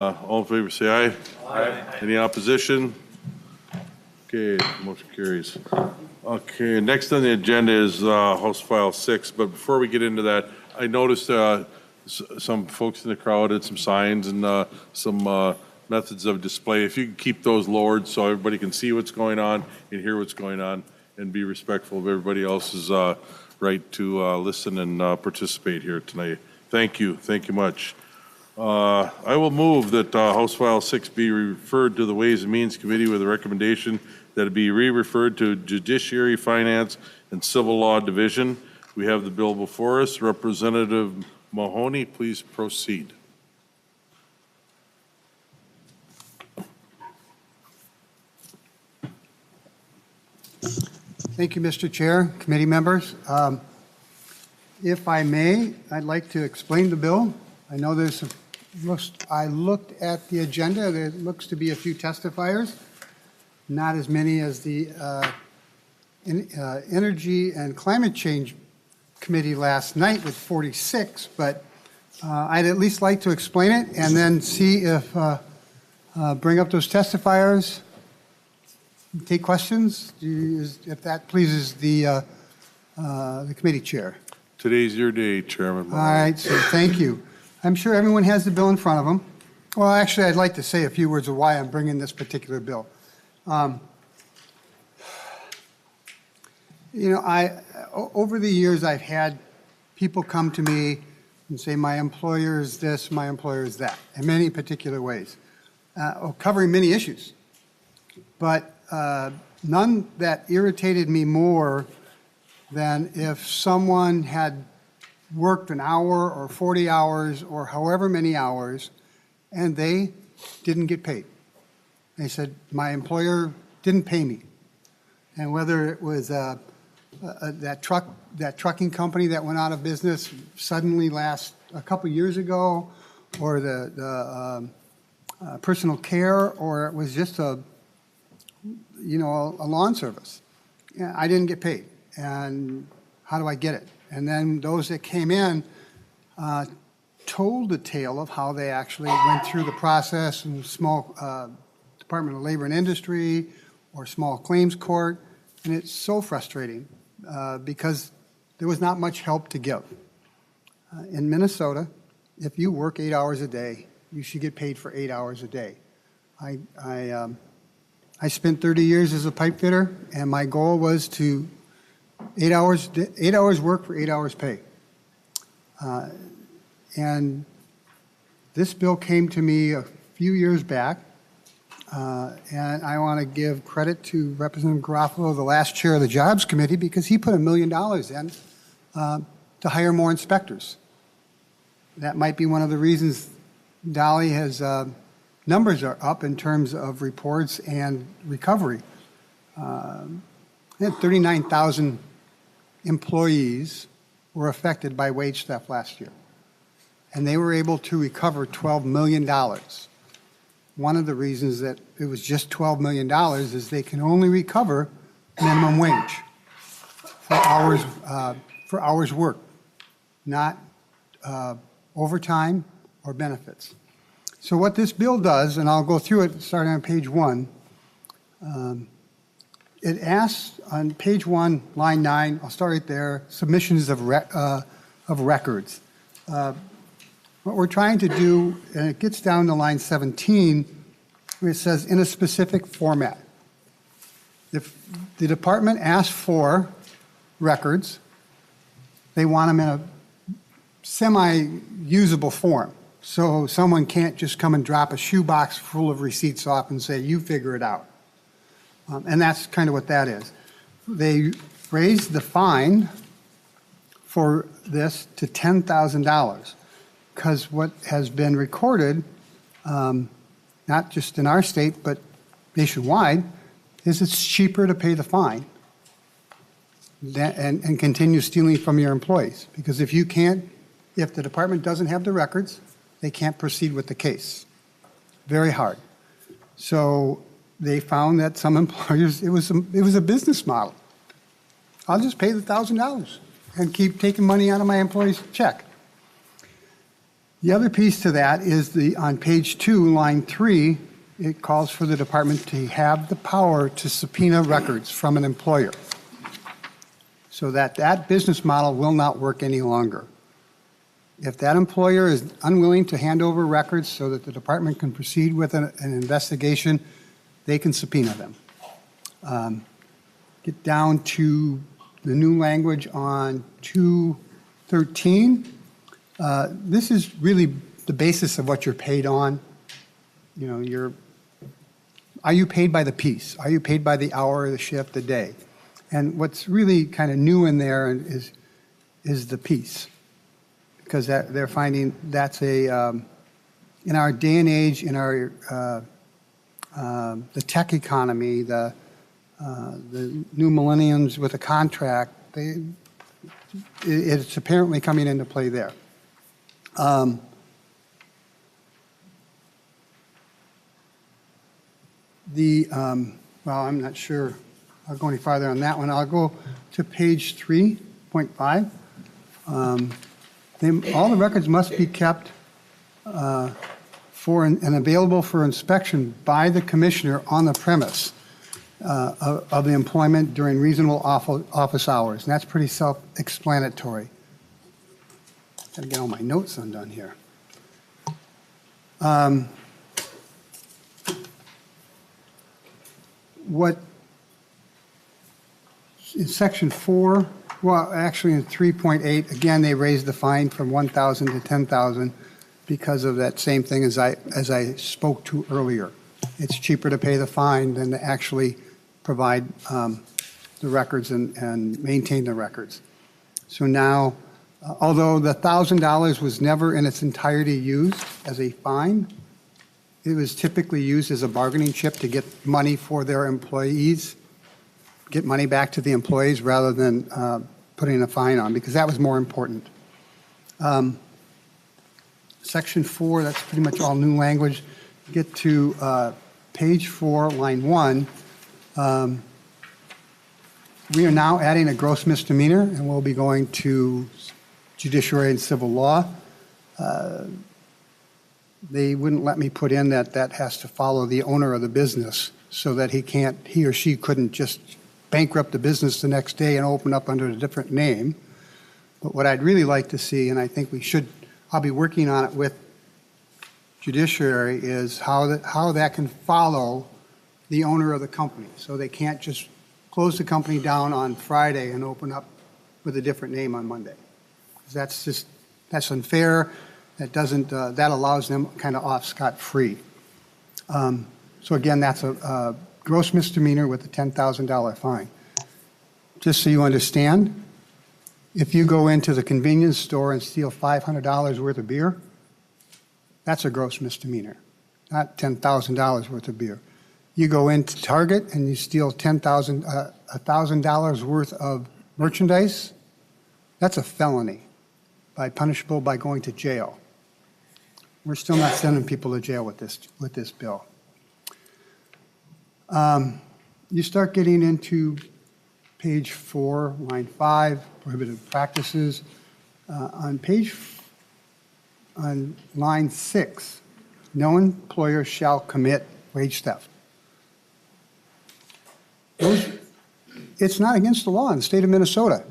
All in favor, say aye. Aye. Any opposition? Okay, motion carries. Okay, next on the agenda is House File 6, but before we get into that, I noticed some folks in the crowd had some signs and some methods of display. If you could keep those lowered so everybody can see what's going on and hear what's going on and be respectful of everybody else's right to listen and participate here tonight. Thank you much. I will move that House File 6 be referred to the Ways and Means Committee with a recommendation that it be re-referred to Judiciary, Finance, and Civil Law Division. We have the bill before us. Representative Mahoney, please proceed. Thank you, Mr. Chair, committee members. If I may, I'd like to explain the bill. I know I looked at the agenda. There looks to be a few testifiers, not as many as the Energy and Climate Change Committee last night with 46, but I'd at least like to explain it and then see if, bring up those testifiers, take questions, if that pleases the committee chair. Today's your day, Chairman. All right, so thank you. I'm sure everyone has the bill in front of them. Well, actually, I'd like to say a few words of why I'm bringing this particular bill. Over the years, I've had people come to me and say, my employer is this, my employer is that, in many particular ways, covering many issues. But none that irritated me more than if someone had worked an hour or 40 hours or however many hours and they didn't get paid. They said, my employer didn't pay me. And whether it was that trucking company that went out of business suddenly a couple years ago, or the personal care, or it was just a lawn service. Yeah, I didn't get paid. And how do I get it? And then those that came in told the tale of how they actually went through the process in small Department of Labor and Industry or small claims court. And it's so frustrating because there was not much help to give. In Minnesota, if you work 8 hours a day, you should get paid for 8 hours a day. I spent 30 years as a pipe fitter, and my goal was to 8 hours work for 8 hours pay. And this bill came to me a few years back, and I want to give credit to Representative Garofalo, the last chair of the Jobs Committee, because he put $1 million in to hire more inspectors. That might be one of the reasons Dolly has numbers are up in terms of reports and recovery. They had 39,000 employees were affected by wage theft last year, and they were able to recover $12 million. One of the reasons that it was just $12 million is they can only recover minimum wage for hours worked, not overtime or benefits. So what this bill does, and I'll go through it starting on page 1, it asks on page 1, line 9, I'll start right there, submissions of records. What we're trying to do, and it gets down to line 17, where it says in a specific format. If the department asks for records, they want them in a semi-usable form. So someone can't just come and drop a shoebox full of receipts off and say, you figure it out. And that's kind of what that is. They raised the fine for this to $10,000 because what has been recorded, not just in our state, but nationwide, is it's cheaper to pay the fine and continue stealing from your employees. Because if the department doesn't have the records, they can't proceed with the case. Very hard. So they found that some employers, it was a business model. I'll just pay the $1,000 and keep taking money out of my employee's check. The other piece to that is on page 2, line 3, it calls for the department to have the power to subpoena records from an employer so that that business model will not work any longer. If that employer is unwilling to hand over records so that the department can proceed with an investigation, they can subpoena them. Get down to the new language on 213. This is really the basis of what you're paid on. You know, are you paid by the piece? Are you paid by the hour, the shift, the day? And what's really kind of new in there is the piece, because they're finding that's in our day and age, in our the tech economy, the new millenniums with a contract, it's apparently coming into play there. Well, I'm not sure I'll go any farther on that one. I'll go to page 3.5. All the records must be kept for and available for inspection by the commissioner on the premise of the employment during reasonable office hours. And that's pretty self-explanatory. Got to get all my notes undone here. What in section 4, well, actually in 3.8, again, they raised the fine from 1,000 to 10,000 because of that same thing as I spoke to earlier. It's cheaper to pay the fine than to actually provide the records and maintain the records. So now, although the $1,000 was never in its entirety used as a fine, it was typically used as a bargaining chip to get money for their employees, get money back to the employees rather than putting a fine on, because that was more important. Section 4, that's pretty much all new language. Get to page 4, line 1. We are now adding a gross misdemeanor, and we'll be going to judiciary and civil law. They wouldn't let me put in that has to follow the owner of the business so that he or she couldn't just bankrupt the business the next day and open up under a different name. But what I'd really like to see, and I think I'll be working on it with judiciary, is how that can follow the owner of the company. So they can't just close the company down on Friday and open up with a different name on Monday. That's unfair. That allows them kind of off scot-free. So again, that's a gross misdemeanor with a $10,000 fine. Just so you understand, if you go into the convenience store and steal $500 worth of beer, that's a gross misdemeanor, not $10,000 worth of beer. You go into Target and you steal $1,000 worth of merchandise, that's a felony, punishable by going to jail. We're still not sending people to jail with this bill. You start getting into page 4, line 5, prohibited practices. On line 6, no employer shall commit wage theft. It's not against the law in the state of Minnesota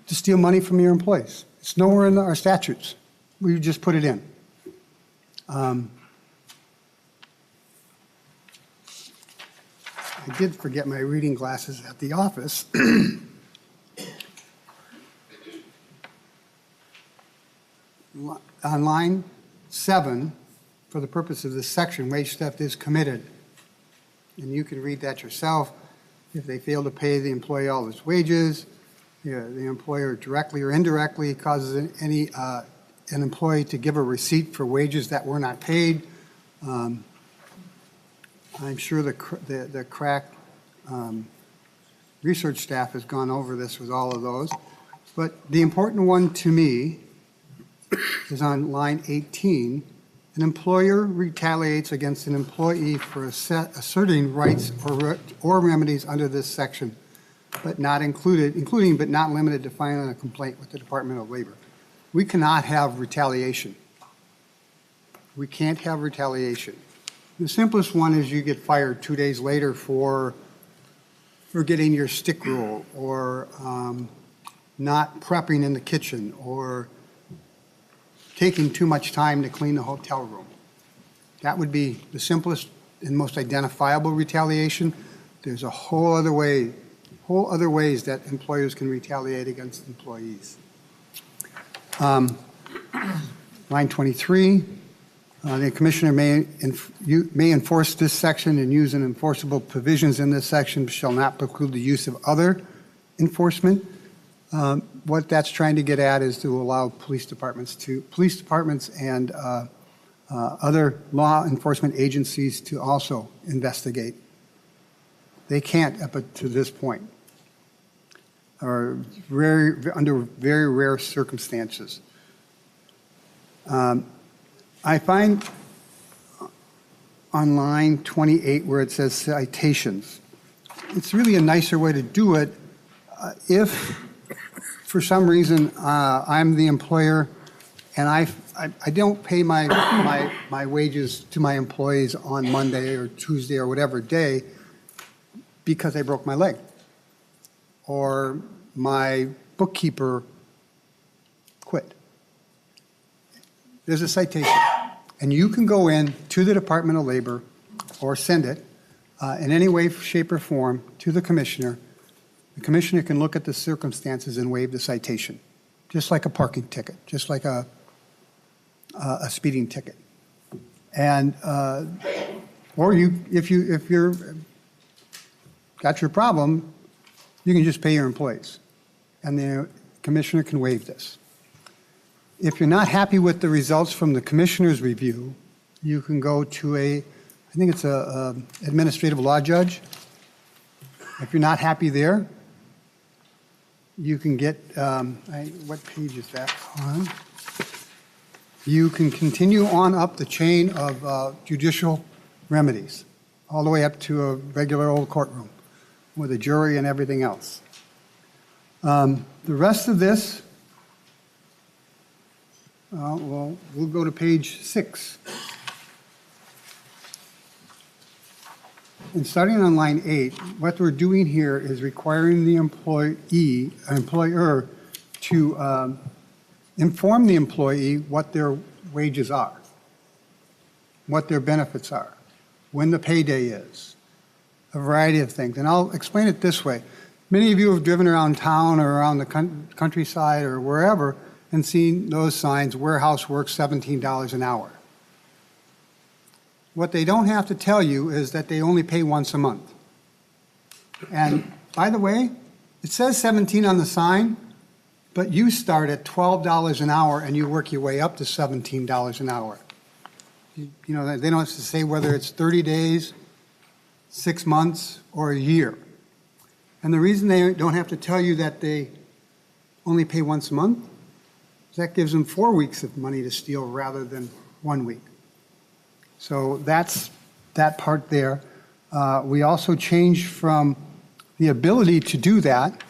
to steal money from your employees. It's nowhere in our statutes. We just put it in. I did forget my reading glasses at the office. On line 7, for the purpose of this section, wage theft is committed. And you can read that yourself. If they fail to pay the employee all his wages, the employer directly or indirectly causes an employee to give a receipt for wages that were not paid. I'm sure the crack research staff has gone over this with all of those. But the important one to me is on line 18. An employer retaliates against an employee for asserting rights or remedies under this section, but not including but not limited to filing a complaint with the Department of Labor. We cannot have retaliation We can't have retaliation. The simplest one is you get fired 2 days later for forgetting your stick rule, or not prepping in the kitchen, or taking too much time to clean the hotel room. That would be the simplest and most identifiable retaliation. There's a whole other ways that employers can retaliate against employees. Line 23, the commissioner may enforce this section and use an enforceable provisions in this section shall not preclude the use of other enforcement. What that's trying to get at is to allow police departments and other law enforcement agencies to also investigate. They can't up to this point, or under very rare circumstances. I find on line 28 where it says citations, it's really a nicer way to do it if for some reason I'm the employer and I don't pay my wages to my employees on Monday or Tuesday or whatever day because I broke my leg, or my bookkeeper quit. There's a citation, and you can go in to the Department of Labor or send it in any way, shape, or form to the commissioner. The commissioner can look at the circumstances and waive the citation, just like a parking ticket, just like a speeding ticket. And or if you're got your problem, you can just pay your employees, and the commissioner can waive this. If you're not happy with the results from the commissioner's review, you can go to I think it's a administrative law judge. If you're not happy there, you can get, what page is that on? You can continue on up the chain of judicial remedies, all the way up to a regular old courtroom with a jury and everything else. The rest of this, well, we'll go to page 6. And starting on line 8, what we're doing here is requiring the employer to inform the employee what their wages are, what their benefits are, when the payday is, a variety of things. And I'll explain it this way. Many of you have driven around town or around the countryside or wherever and seen those signs, warehouse work, $17 an hour. What they don't have to tell you is that they only pay once a month. And by the way, it says 17 on the sign, but you start at $12 an hour and you work your way up to $17 an hour. You know, they don't have to say whether it's 30 days, 6 months, or a year. And the reason they don't have to tell you that they only pay once a month is that gives them 4 weeks of money to steal rather than 1 week. So that's that part there. We also changed from the ability to do that,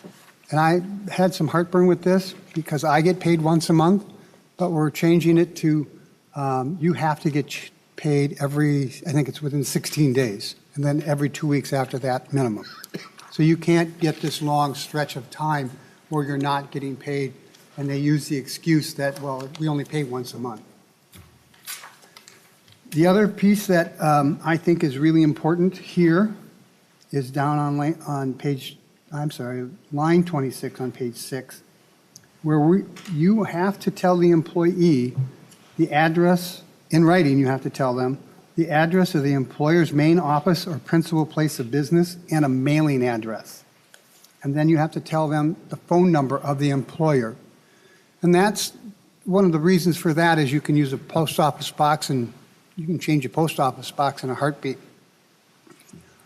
and I had some heartburn with this because I get paid once a month, but we're changing it to you have to get paid every, I think it's within 16 days, and then every 2 weeks after that minimum. So you can't get this long stretch of time where you're not getting paid, and they use the excuse that, well, we only pay once a month. The other piece that I think is really important here is down on page, line 26 on page 6, where you have to tell the employee the address, in writing you have to tell them, the address of the employer's main office or principal place of business and a mailing address. And then you have to tell them the phone number of the employer. And that's one of the reasons for that is you can use a post office box, and you can change a post office box in a heartbeat.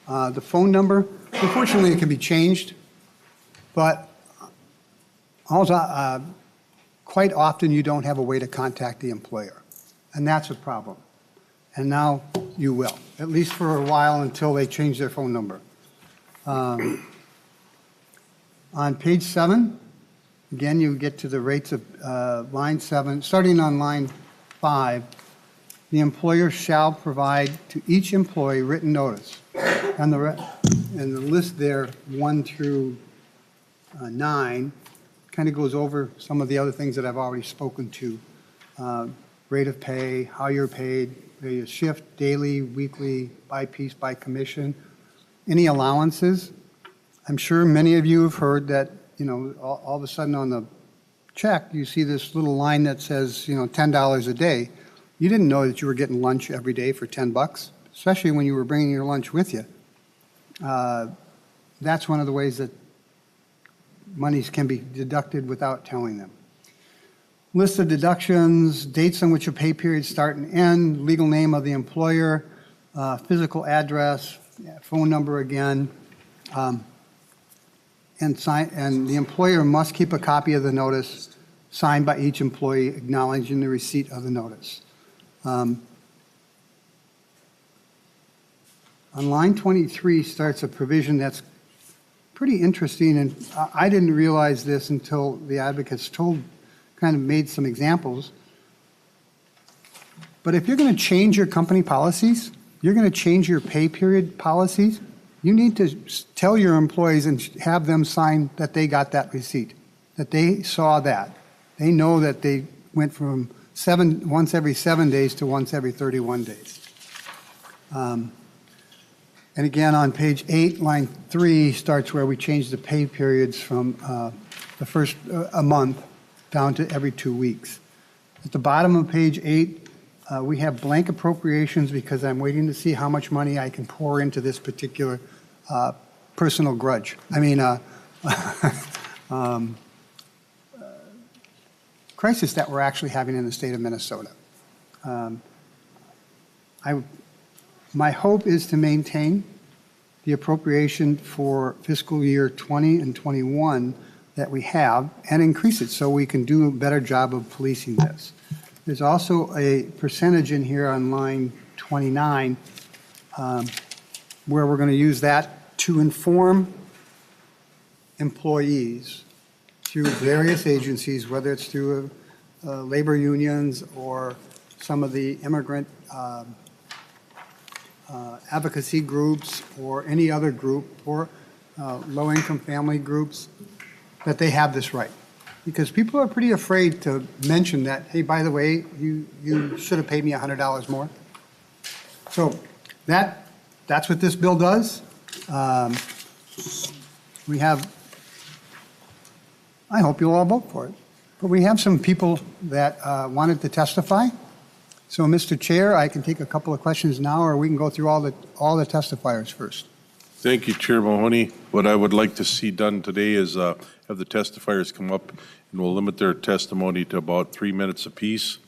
The phone number, unfortunately, it can be changed, but also, quite often you don't have a way to contact the employer, and that's a problem. And now you will, at least for a while until they change their phone number. On page 7, again, you get to the rates of line 7, starting on line 5. the employer shall provide to each employee written notice. And the list there, 1 through 9, kind of goes over some of the other things that I've already spoken to. Rate of pay, how you're paid, whether you shift, daily, weekly, by piece, by commission, any allowances. I'm sure many of you have heard that, all of a sudden on the check, you see this little line that says, $10 a day. You didn't know that you were getting lunch every day for $10, especially when you were bringing your lunch with you. That's one of the ways that monies can be deducted without telling them. List of deductions, dates on which your pay periods start and end, legal name of the employer, physical address, phone number again, and the employer must keep a copy of the notice signed by each employee acknowledging the receipt of the notice. On line 23 starts a provision that's pretty interesting, and I didn't realize this until the advocates kind of made some examples. But if you're going to change your company policies, you're going to change your pay period policies, you need to tell your employees and have them sign that they got that receipt, that they saw that. They know that they went from once every 7 days to once every 31 days. And again, on page 8, line 3 starts where we change the pay periods from the first a month down to every 2 weeks. At the bottom of page 8, we have blank appropriations because I'm waiting to see how much money I can pour into this particular personal grudge. Crisis that we're actually having in the state of Minnesota. My hope is to maintain the appropriation for fiscal year 20 and 21 that we have and increase it so we can do a better job of policing this. There's also a percentage in here on line 29 where we're going to use that to inform employees through various agencies, whether it's through labor unions or some of the immigrant advocacy groups or any other group or low-income family groups, that they have this right. Because people are pretty afraid to mention that, hey, by the way, you should have paid me $100 more. So that's what this bill does. We have, I hope you'll all vote for it. But we have some people that wanted to testify. So, Mr. Chair, I can take a couple of questions now, or we can go through all the testifiers first. Thank you, Chair Mahoney. What I would like to see done today is have the testifiers come up, and we'll limit their testimony to about 3 minutes apiece.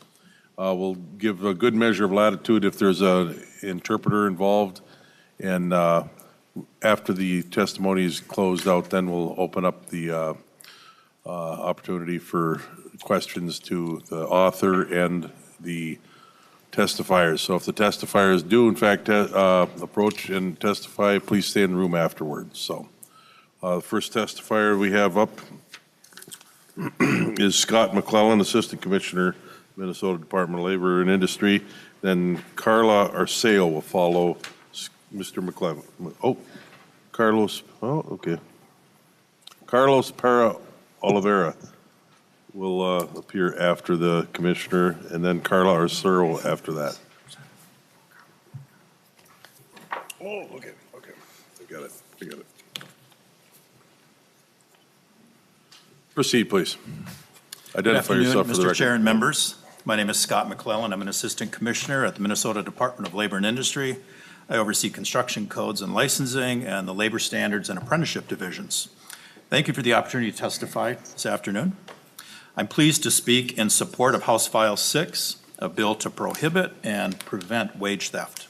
We'll give a good measure of latitude if there's an interpreter involved, and after the testimony is closed out, then we'll open up the opportunity for questions to the author and the testifiers. So if the testifiers do in fact approach and testify, please stay in the room afterwards. So the first testifier we have up is Scott McClellan, Assistant Commissioner, Minnesota Department of Labor and Industry. Then Carla Arceo will follow Mr. McClellan. Oh, Carlos, oh, okay. Carlos Para Oliveira will appear after the commissioner, and then Carla Arceo after that. Oh, okay. I got it. Proceed, please. Identify yourself for the record. Mr. Chair and members. My name is Scott McClellan. I'm an Assistant Commissioner at the Minnesota Department of Labor and Industry. I oversee construction codes and licensing and the labor standards and apprenticeship divisions. Thank you for the opportunity to testify this afternoon. I'm pleased to speak in support of House File 6, a bill to prohibit and prevent wage theft.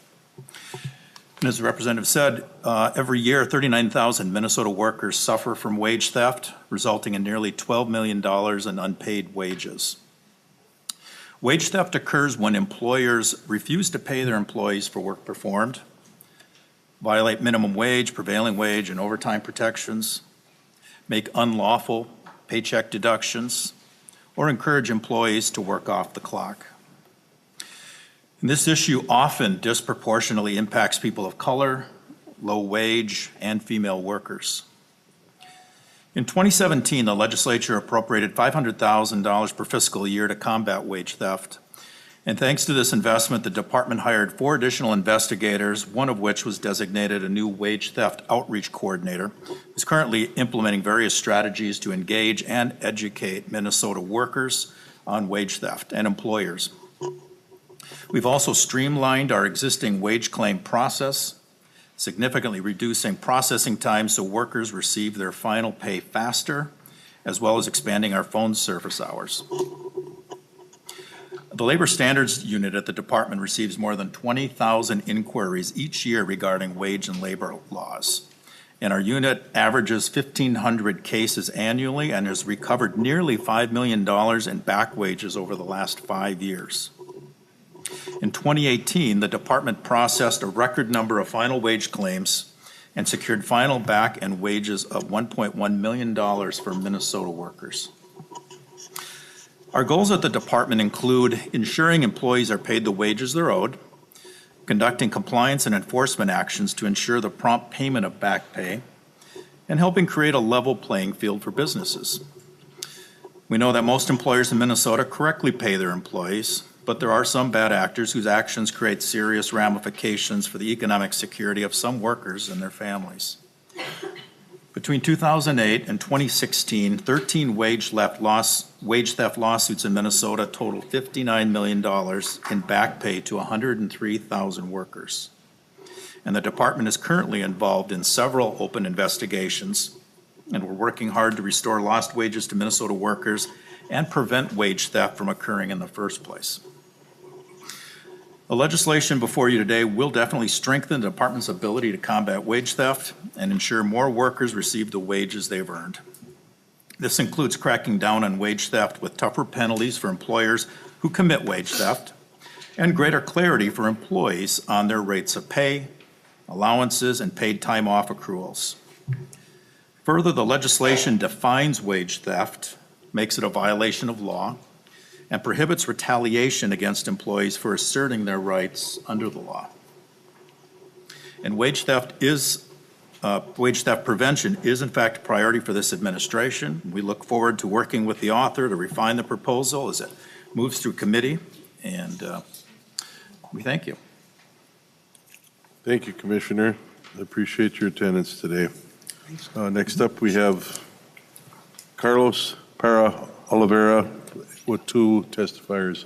And as the representative said, every year 39,000 Minnesota workers suffer from wage theft, resulting in nearly $12 million in unpaid wages. Wage theft occurs when employers refuse to pay their employees for work performed, violate minimum wage, prevailing wage, and overtime protections, make unlawful paycheck deductions, or encourage employees to work off the clock. And this issue often disproportionately impacts people of color, low wage, and female workers. In 2017, the legislature appropriated $500,000 per fiscal year to combat wage theft. And thanks to this investment, the department hired 4 additional investigators, one of which was designated a new wage theft outreach coordinator, who's currently implementing various strategies to engage and educate Minnesota workers on wage theft and employers. We've also streamlined our existing wage claim process, significantly reducing processing time so workers receive their final pay faster, as well as expanding our phone service hours. The Labor Standards Unit at the department receives more than 20,000 inquiries each year regarding wage and labor laws. And our unit averages 1,500 cases annually and has recovered nearly $5 million in back wages over the last 5 years. In 2018, the department processed a record number of final wage claims and secured final back and wages of $1.1 million for Minnesota workers. Our goals at the department include ensuring employees are paid the wages they're owed, conducting compliance and enforcement actions to ensure the prompt payment of back pay, and helping create a level playing field for businesses. We know that most employers in Minnesota correctly pay their employees, but there are some bad actors whose actions create serious ramifications for the economic security of some workers and their families. Between 2008 and 2016, 13 wage theft lawsuits in Minnesota totaled $59 million in back pay to 103,000 workers. And the department is currently involved in several open investigations, and we're working hard to restore lost wages to Minnesota workers and prevent wage theft from occurring in the first place. The legislation before you today will definitely strengthen the department's ability to combat wage theft and ensure more workers receive the wages they've earned. This includes cracking down on wage theft with tougher penalties for employers who commit wage theft and greater clarity for employees on their rates of pay, allowances, and paid time off accruals. Further, the legislation defines wage theft, makes it a violation of law, and prohibits retaliation against employees for asserting their rights under the law. And wage theft prevention is in fact a priority for this administration. We look forward to working with the author to refine the proposal as it moves through committee, and we thank you. Thank you, Commissioner. I appreciate your attendance today. Next up, we have Carlos Para Oliveira with 2 testifiers.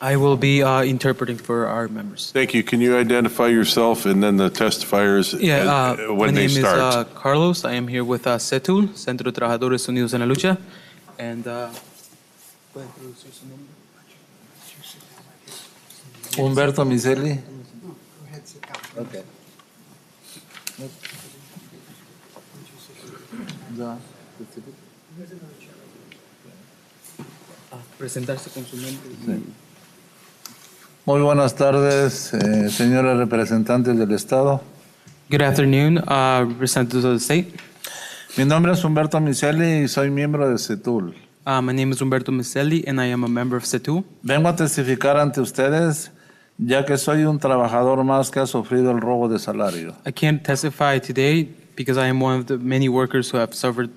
I will be interpreting for our members. Thank you. Can you identify yourself and then the testifiers when they start? My name is Carlos. I am here with CETUL, Centro de Trabajadores Unidos en la Lucha. And ¿puede introducir su nombre? Humberto Miselli. Go ahead, sit down. Okay. Presentarse con su nombre. Muy buenas tardes, señores representantes del Estado. Good afternoon, representatives of the state. Mi nombre es Humberto Miselli y soy miembro de CETUL. My name is Humberto Miselli, and I am a member of CETUL. Vengo a testificar ante ustedes, ya que soy un trabajador más que ha sufrido el robo de salario. I can't testify today because I am one of the many workers who have suffered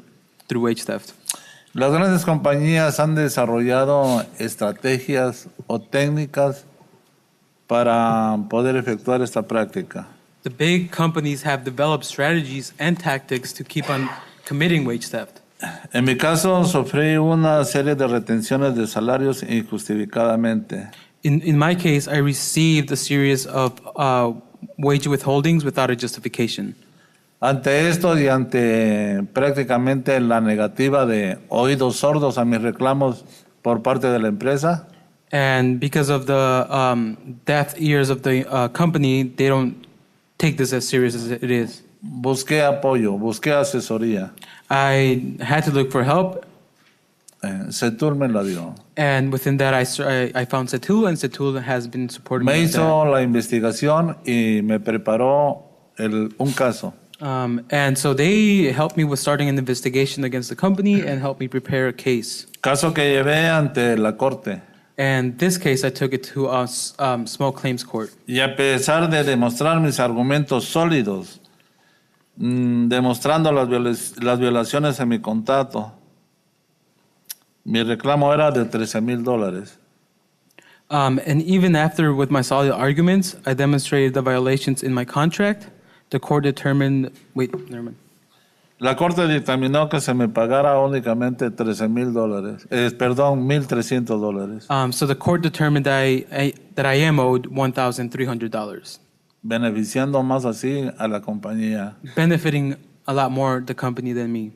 through wage theft. Las grandes compañías han desarrollado estrategias o técnicas para poder efectuar esta práctica. The big companies have developed strategies and tactics to keep on committing wage theft. En mi caso, sufrí una serie de retenciones de salarios injustificadamente. In my case, I received a series of wage withholdings without a justification. Ante esto y ante prácticamente la negativa de oídos sordos a mis reclamos por parte de la empresa, And because of the deaf ears of the company, they don't take this as serious as it is. busqué apoyo, busqué asesoría. I had to look for help, Setul me la dio. and within that, I found Setul, and Setul has been supporting Me me with that. hizo la investigación y me preparó un caso. And so they helped me with starting an investigation against the company and helped me prepare a case. Caso que llevé ante la corte. And this case, I took it to a small claims court. Y a pesar de demostrar mis argumentos sólidos, demostrando las violaciones en mi contrato, mi reclamo era de $13,000. And even after, with my solid arguments, I demonstrated the violations in my contract. The court determined, never mind. La corte dictaminó que se me pagara únicamente $13,000, perdón, $1,300, So the court determined that I am owed $1,300, beneficiando más así a la compañía. benefiting a lot more the company than me.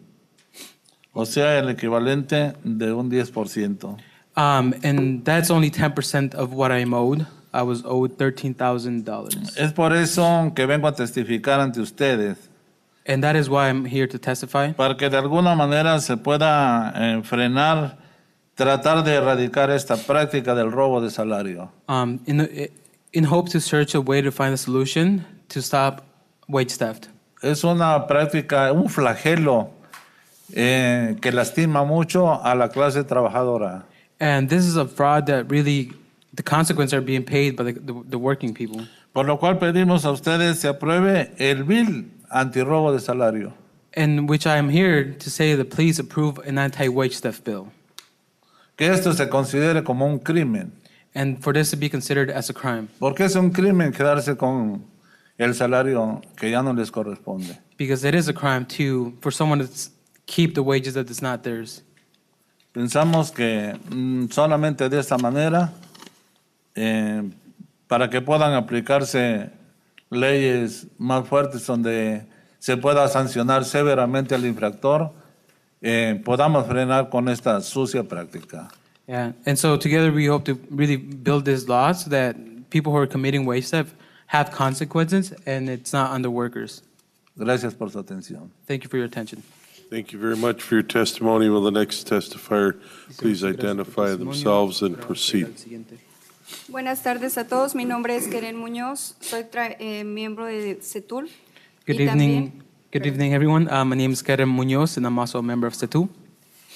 O sea, el equivalente de un 10%. And that's only 10% of what I'm owed. I was owed $13,000. Es por eso que vengo a testificar ante ustedes, And that is why I'm here to testify, para que de alguna manera se pueda frenar, tratar de erradicar esta práctica del robo de salario. in hope to search a way to find a solution to stop wage theft. Es una práctica, un flagelo que lastima mucho a la clase trabajadora. And this is a fraud that really, the consequences are being paid by the working people. Por lo cual pedimos a ustedes se apruebe el bill antirrobo de salario. In which I am here to say that please approve an anti-wage theft bill. Que esto se considere como un crimen. And for this to be considered as a crime. Porque es un crimen quedarse con el salario que ya no les corresponde. Because it is a crime for someone to keep the wages that is not theirs. Pensamos que solamente de esta manera, para que puedan aplicarse leyes más fuertes donde se pueda sancionar severamente al infractor, podamos frenar con esta sucia práctica. Yeah. And so together we hope to really build this law so that people who are committing wage theft have consequences and it's not on the workers. Gracias por su atención. Thank you for your attention. Thank you very much for your testimony. Will the next testifier please identify themselves and proceed? Buenas tardes a todos. Mi nombre es Keren Muñoz. Soy miembro de CETUL. Good Y evening. Good evening, everyone. My name is Karen Muñoz, and I'm also a member of SETU.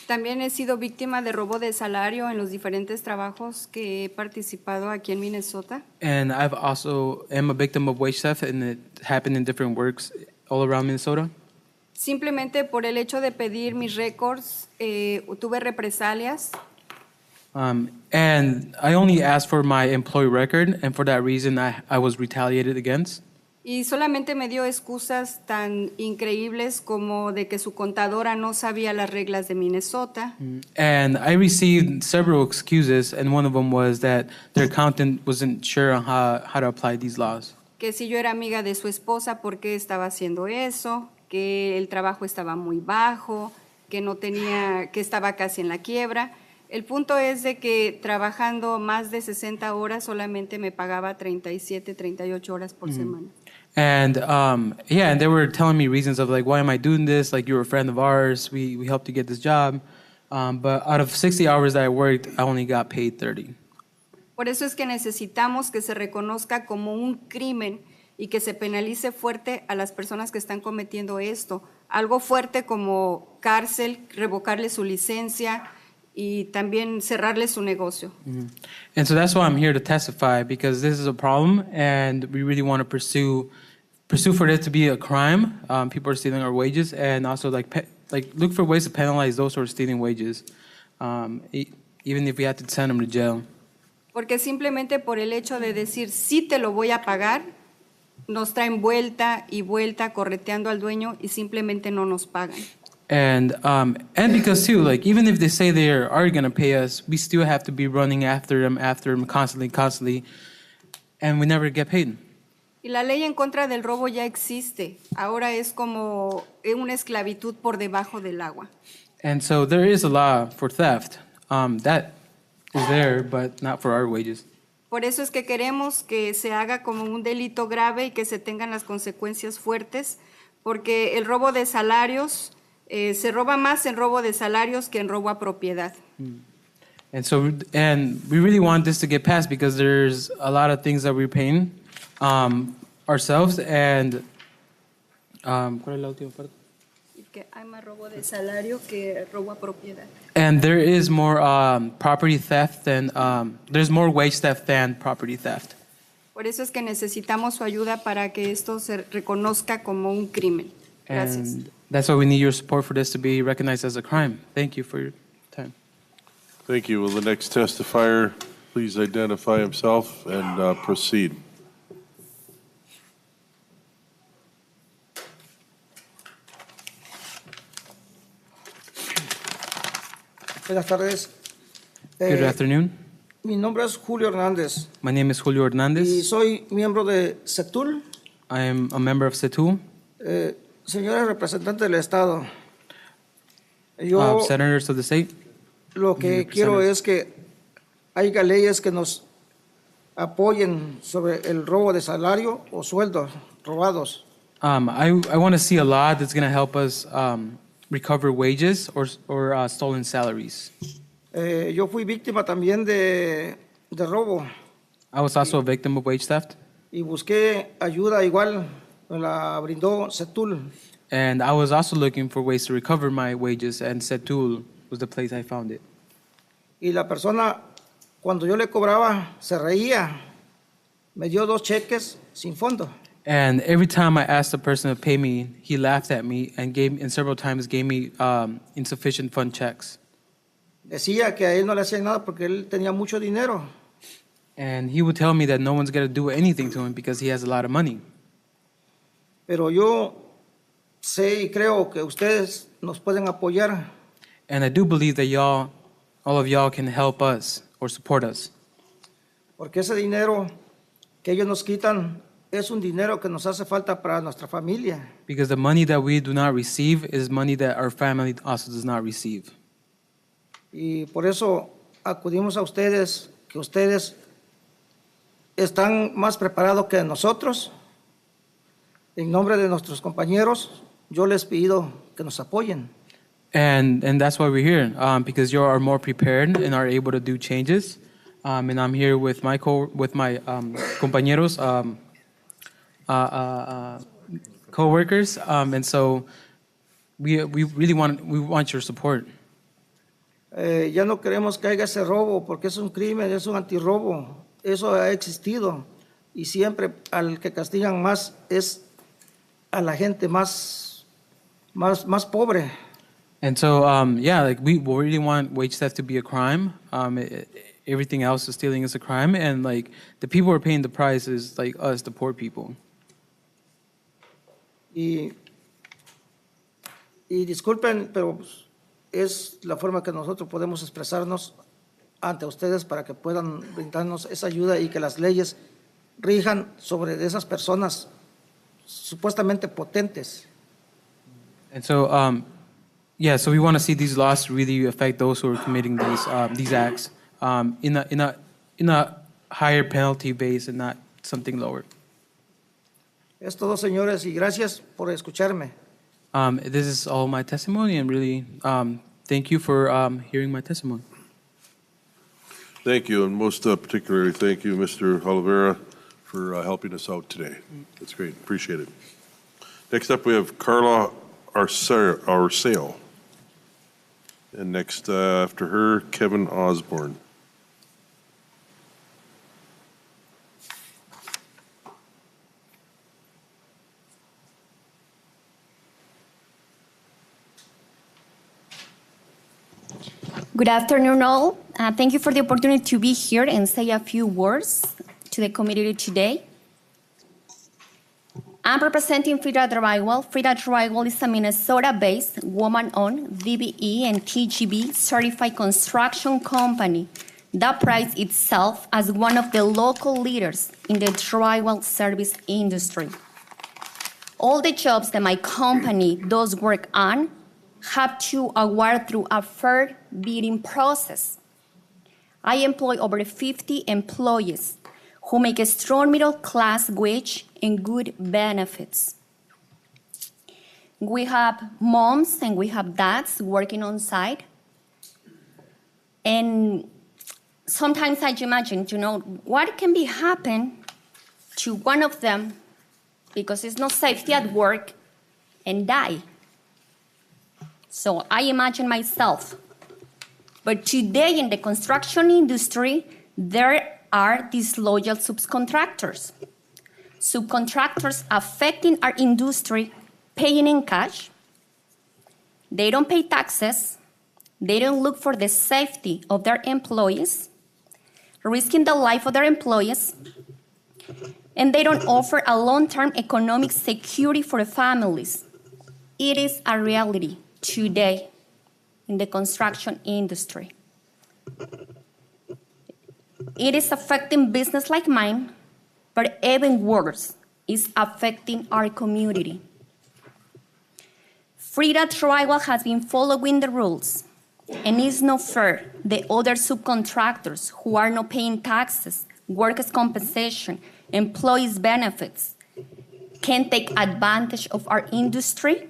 También he sido víctima de robo de salario en los diferentes trabajos que he participado aquí en Minnesota. And I've also am a victim of wage theft, and it happened in different works all around Minnesota. Simplemente por el hecho de pedir mis récords, tuve represalias. And I only asked for my employee record, and for that reason, I was retaliated against. Y solamente me dio excusas tan increíbles como de que su contadora no sabía las reglas de Minnesota. And I received several excuses, and one of them was that their accountant wasn't sure on how to apply these laws. Que si yo era amiga de su esposa, ¿por qué estaba haciendo eso? Que el trabajo estaba muy bajo, que no tenía, que estaba casi en la quiebra. El punto es de que trabajando más de 60 horas solamente me pagaba 37, 38 horas por semana. And yeah, and they were telling me reasons of like, why am I doing this? Like, you're a friend of ours. We helped you get this job. But out of 60 hours that I worked, I only got paid 30. Por eso es que necesitamos que se reconozca como un crimen y que se penalice fuerte a las personas que están cometiendo esto. Algo fuerte como cárcel, revocarle su licencia y también cerrarle su negocio. And so that's why I'm here to testify, because this is a problem, and we really want to pursue for it to be a crime. People are stealing our wages, and also like look for ways to penalize those who are stealing wages, even if we have to send them to jail. Porque simplemente por el hecho de decir sí te lo voy a pagar, nos traen vuelta y vuelta correteando al dueño y simplemente no nos pagan. And because too, like, even if they say they are going to pay us, we still have to be running after them constantly, and we never get paid. Y la ley en contra del robo ya existe. Ahora es como una esclavitud por debajo del agua. And so there is a law for theft that is there, but not for our wages. Por eso es que queremos que se haga como un delito grave y que se tengan las consecuencias fuertes, porque el robo de salarios Se roba más en robo de salarios que en robo a propiedad. And we really want this to get passed because there's a lot of things that we're paying ourselves and ¿cuál es la última parte? Que hay más robo de salario que robo a propiedad. And there is more property theft than there's more wage theft than property theft. Por eso es que necesitamos su ayuda para que esto se reconozca como un crimen. Gracias. And that's why we need your support for this to be recognized as a crime. Thank you for your time. Thank you. Will the next testifier please identify himself and proceed? Buenas tardes. Good afternoon. Mi nombre es Julio Hernández My name is Julio y Hernandez. soy miembro de CETUL. I am a member of SETU, Señores representantes del Estado, yo senators of the state. lo que quiero es que haya leyes que nos apoyen sobre el robo de salario o sueldos robados. I want to see a law that's going to help us recover wages or stolen salaries. Yo fui víctima también de robo I was also a victim of wage theft, y busqué ayuda igual, me la brindó CETUL. and I was also looking for ways to recover my wages, and Setul was the place I found it. Y la persona, cuando yo le cobraba, se reía. Me dio 2 cheques sin fondo. And every time I asked the person to pay me, he laughed at me and several times gave me insufficient fund checks. Decía que a él no le hacían nada porque él tenía mucho dinero. And he would tell me that no one's going to do anything to him because he has a lot of money. Pero yo sé y creo que ustedes nos pueden apoyar And I do believe that all of y'all can help us or support us. porque ese dinero que ellos nos quitan es un dinero que nos hace falta para nuestra familia. Because the money that we do not receive is money that our family also does not receive. Y por eso acudimos a ustedes, que ustedes están más preparados que nosotros. En nombre de nuestros compañeros, yo les pido que nos apoyen. And that's why we're here, because you are more prepared and are able to do changes. And I'm here with my compañeros, co-workers, and so we really want your support. Ya no queremos que haya ese robo porque es un crimen, es un antirrobo. Eso ha existido y siempre al que castigan más es a la gente más pobre. And so, we really want wage theft to be a crime. Everything else is stealing is a crime, and the people who are paying the price is us, the poor people. Y disculpen, pero es la forma que nosotros podemos expresarnos ante ustedes para que puedan brindarnos esa ayuda y que las leyes rijan sobre esas personas supuestamente potentes. And so, so we want to see these laws really affect those who are committing these acts in a higher penalty base and not something lower. Es todo, señores, y gracias por escucharme. This is all my testimony, and really thank you for hearing my testimony. Thank you, and most particularly, thank you, Mr. Oliveira, for helping us out today. That's great. Appreciate it. Next up, we have Carla Arceo. And next after her, Kevin Osborne. Good afternoon, all. Thank you for the opportunity to be here and say a few words to the community today. I'm representing Frida Drywall. Frida Drywall is a Minnesota-based, woman-owned, DBE and TGB certified construction company that prides itself as one of the local leaders in the drywall service industry. All the jobs that my company does work on have to award through a fair bidding process. I employ over 50 employees who make a strong middle-class wage and good benefits. We have moms and we have dads working on site. And sometimes I imagine, what can be happen to one of them because it's not safety at work and die. So I imagine myself. But today in the construction industry, there are disloyal subcontractors. Subcontractors affecting our industry, paying in cash. They don't pay taxes. They don't look for the safety of their employees, risking the life of their employees, and they don't offer a long-term economic security for the families. It is a reality today in the construction industry. It is affecting business like mine, but even worse, it's affecting our community. Frida Trial has been following the rules, and it's not fair the other subcontractors who are not paying taxes, workers' compensation, employees' benefits, can take advantage of our industry,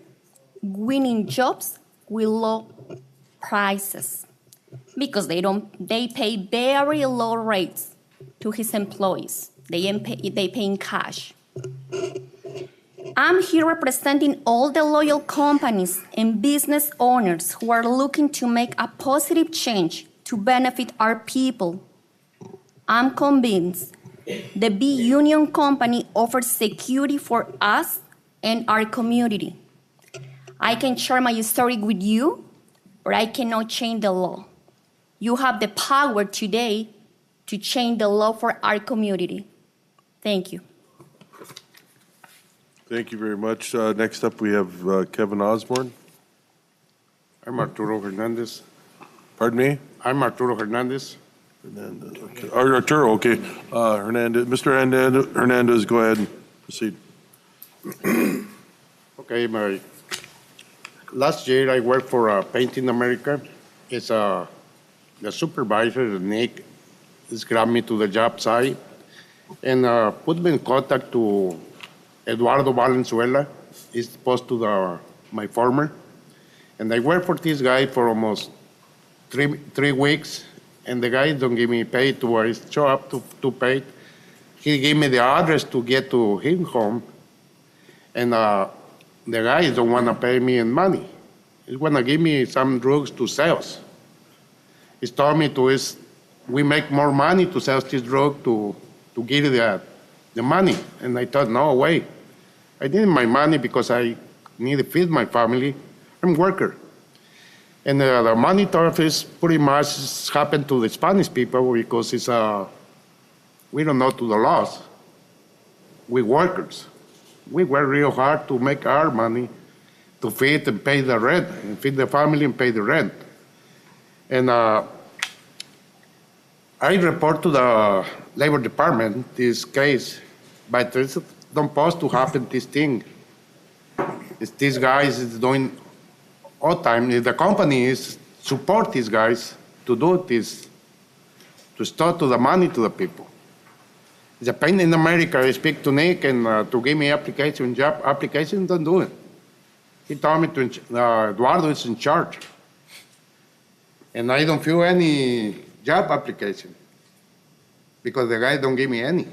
winning jobs with low prices because they pay very low rates to his employees. They pay in cash. I'm here representing all the loyal companies and business owners who are looking to make a positive change to benefit our people. I'm convinced the B Union Company offers security for us and our community. I can share my story with you, but I cannot change the law. You have the power today to change the law for our community. Thank you. Thank you very much. Next up, we have Kevin Osborne. I'm Arturo Hernandez. Pardon me? I'm Arturo Hernandez. Hernandez, okay. Arturo, okay. Hernandez, Mr. Hernandez, go ahead and proceed. Okay, last year I worked for Painting America. It's the supervisor, Nick, has grabbed me to the job site and put me in contact to Eduardo Valenzuela. He's supposed to my former. And I worked for this guy for almost three weeks, and the guy don't give me pay to his show up to pay. He gave me the address to get to his home, and the guy don't want to pay me in money. He want to give me some drugs to sell. He told me we make more money to sell this drug to give the money. And I thought, no way. I need my money because I need to feed my family. I'm a worker. And the money stuff is pretty much happened to the Spanish people because we don't know to the laws. We workers. We work real hard to make our money to feed and pay the rent, and feed the family and pay the rent. And I report to the Labor Department this case, but it's not supposed to happen this thing. It's these guys is doing all time. The company is support these guys to do this, to start to the money to the people. The pain in America, I speak to Nick and to give me job application, don't do it. He told me Eduardo is in charge. And I don't feel any job application because the guy don't give me any.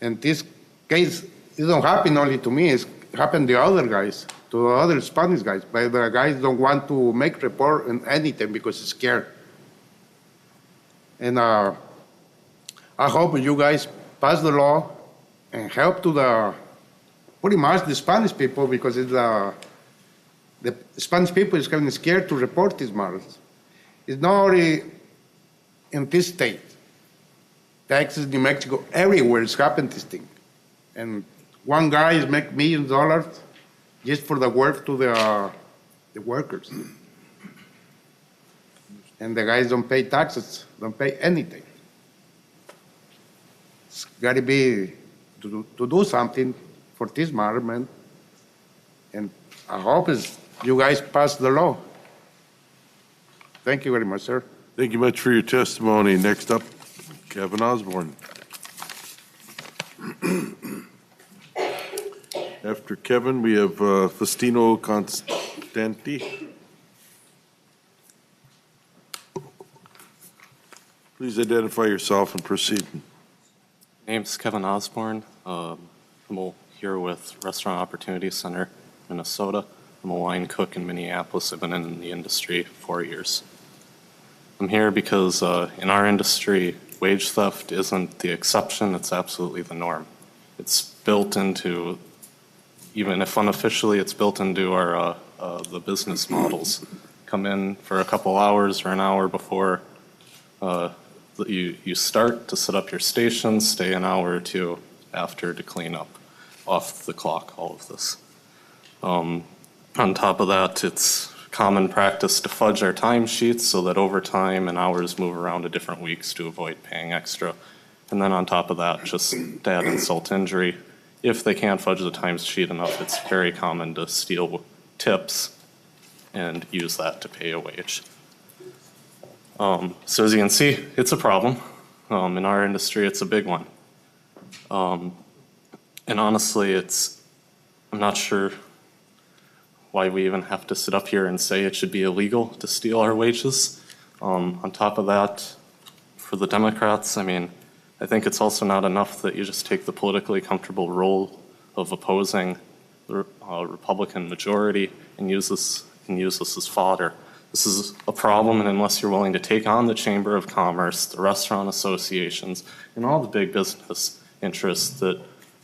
And this case, it don't happen only to me, it's happened to other guys, to the other Spanish guys, but the guys don't want to make report on anything because it's scared. And I hope you guys pass the law and help to pretty much the Spanish people because it's the Spanish people is kind of scared to report these matters. It's not only in this state. Texas, New Mexico, everywhere it's happened this thing. And one guy is make $millions just for the work to the workers. And the guys don't pay taxes, don't pay anything. It's got to be to do something for this matter, man. And I hope you guys pass the law. Thank you very much, sir. Thank you much for your testimony. Next up, Kevin Osborne. After Kevin, we have Faustino Constanti. Please identify yourself and proceed. Name's Kevin Osborne. I'm here with Restaurant Opportunity Center, Minnesota. I'm a wine cook in Minneapolis. I've been in the industry 4 years. I'm here because in our industry, wage theft isn't the exception, it's absolutely the norm. It's built into, even if unofficially, it's built into our the business models. Come in for a couple hours or an hour before you start to set up your station, stay an hour or two after to clean up off the clock, all of this. On top of that, it's common practice to fudge our timesheets so that overtime and hours move around to different weeks to avoid paying extra. And then on top of that, just to add insult to injury, if they can't fudge the timesheet enough, it's very common to steal tips and use that to pay a wage. So as you can see, it's a problem. In our industry, it's a big one. And honestly, I'm not sure why we even have to sit up here and say it should be illegal to steal our wages. On top of that, for the Democrats, I mean, I think it's also not enough that you just take the politically comfortable role of opposing the Republican majority and use this as fodder. This is a problem, and unless you're willing to take on the Chamber of Commerce, the restaurant associations, and all the big business interests that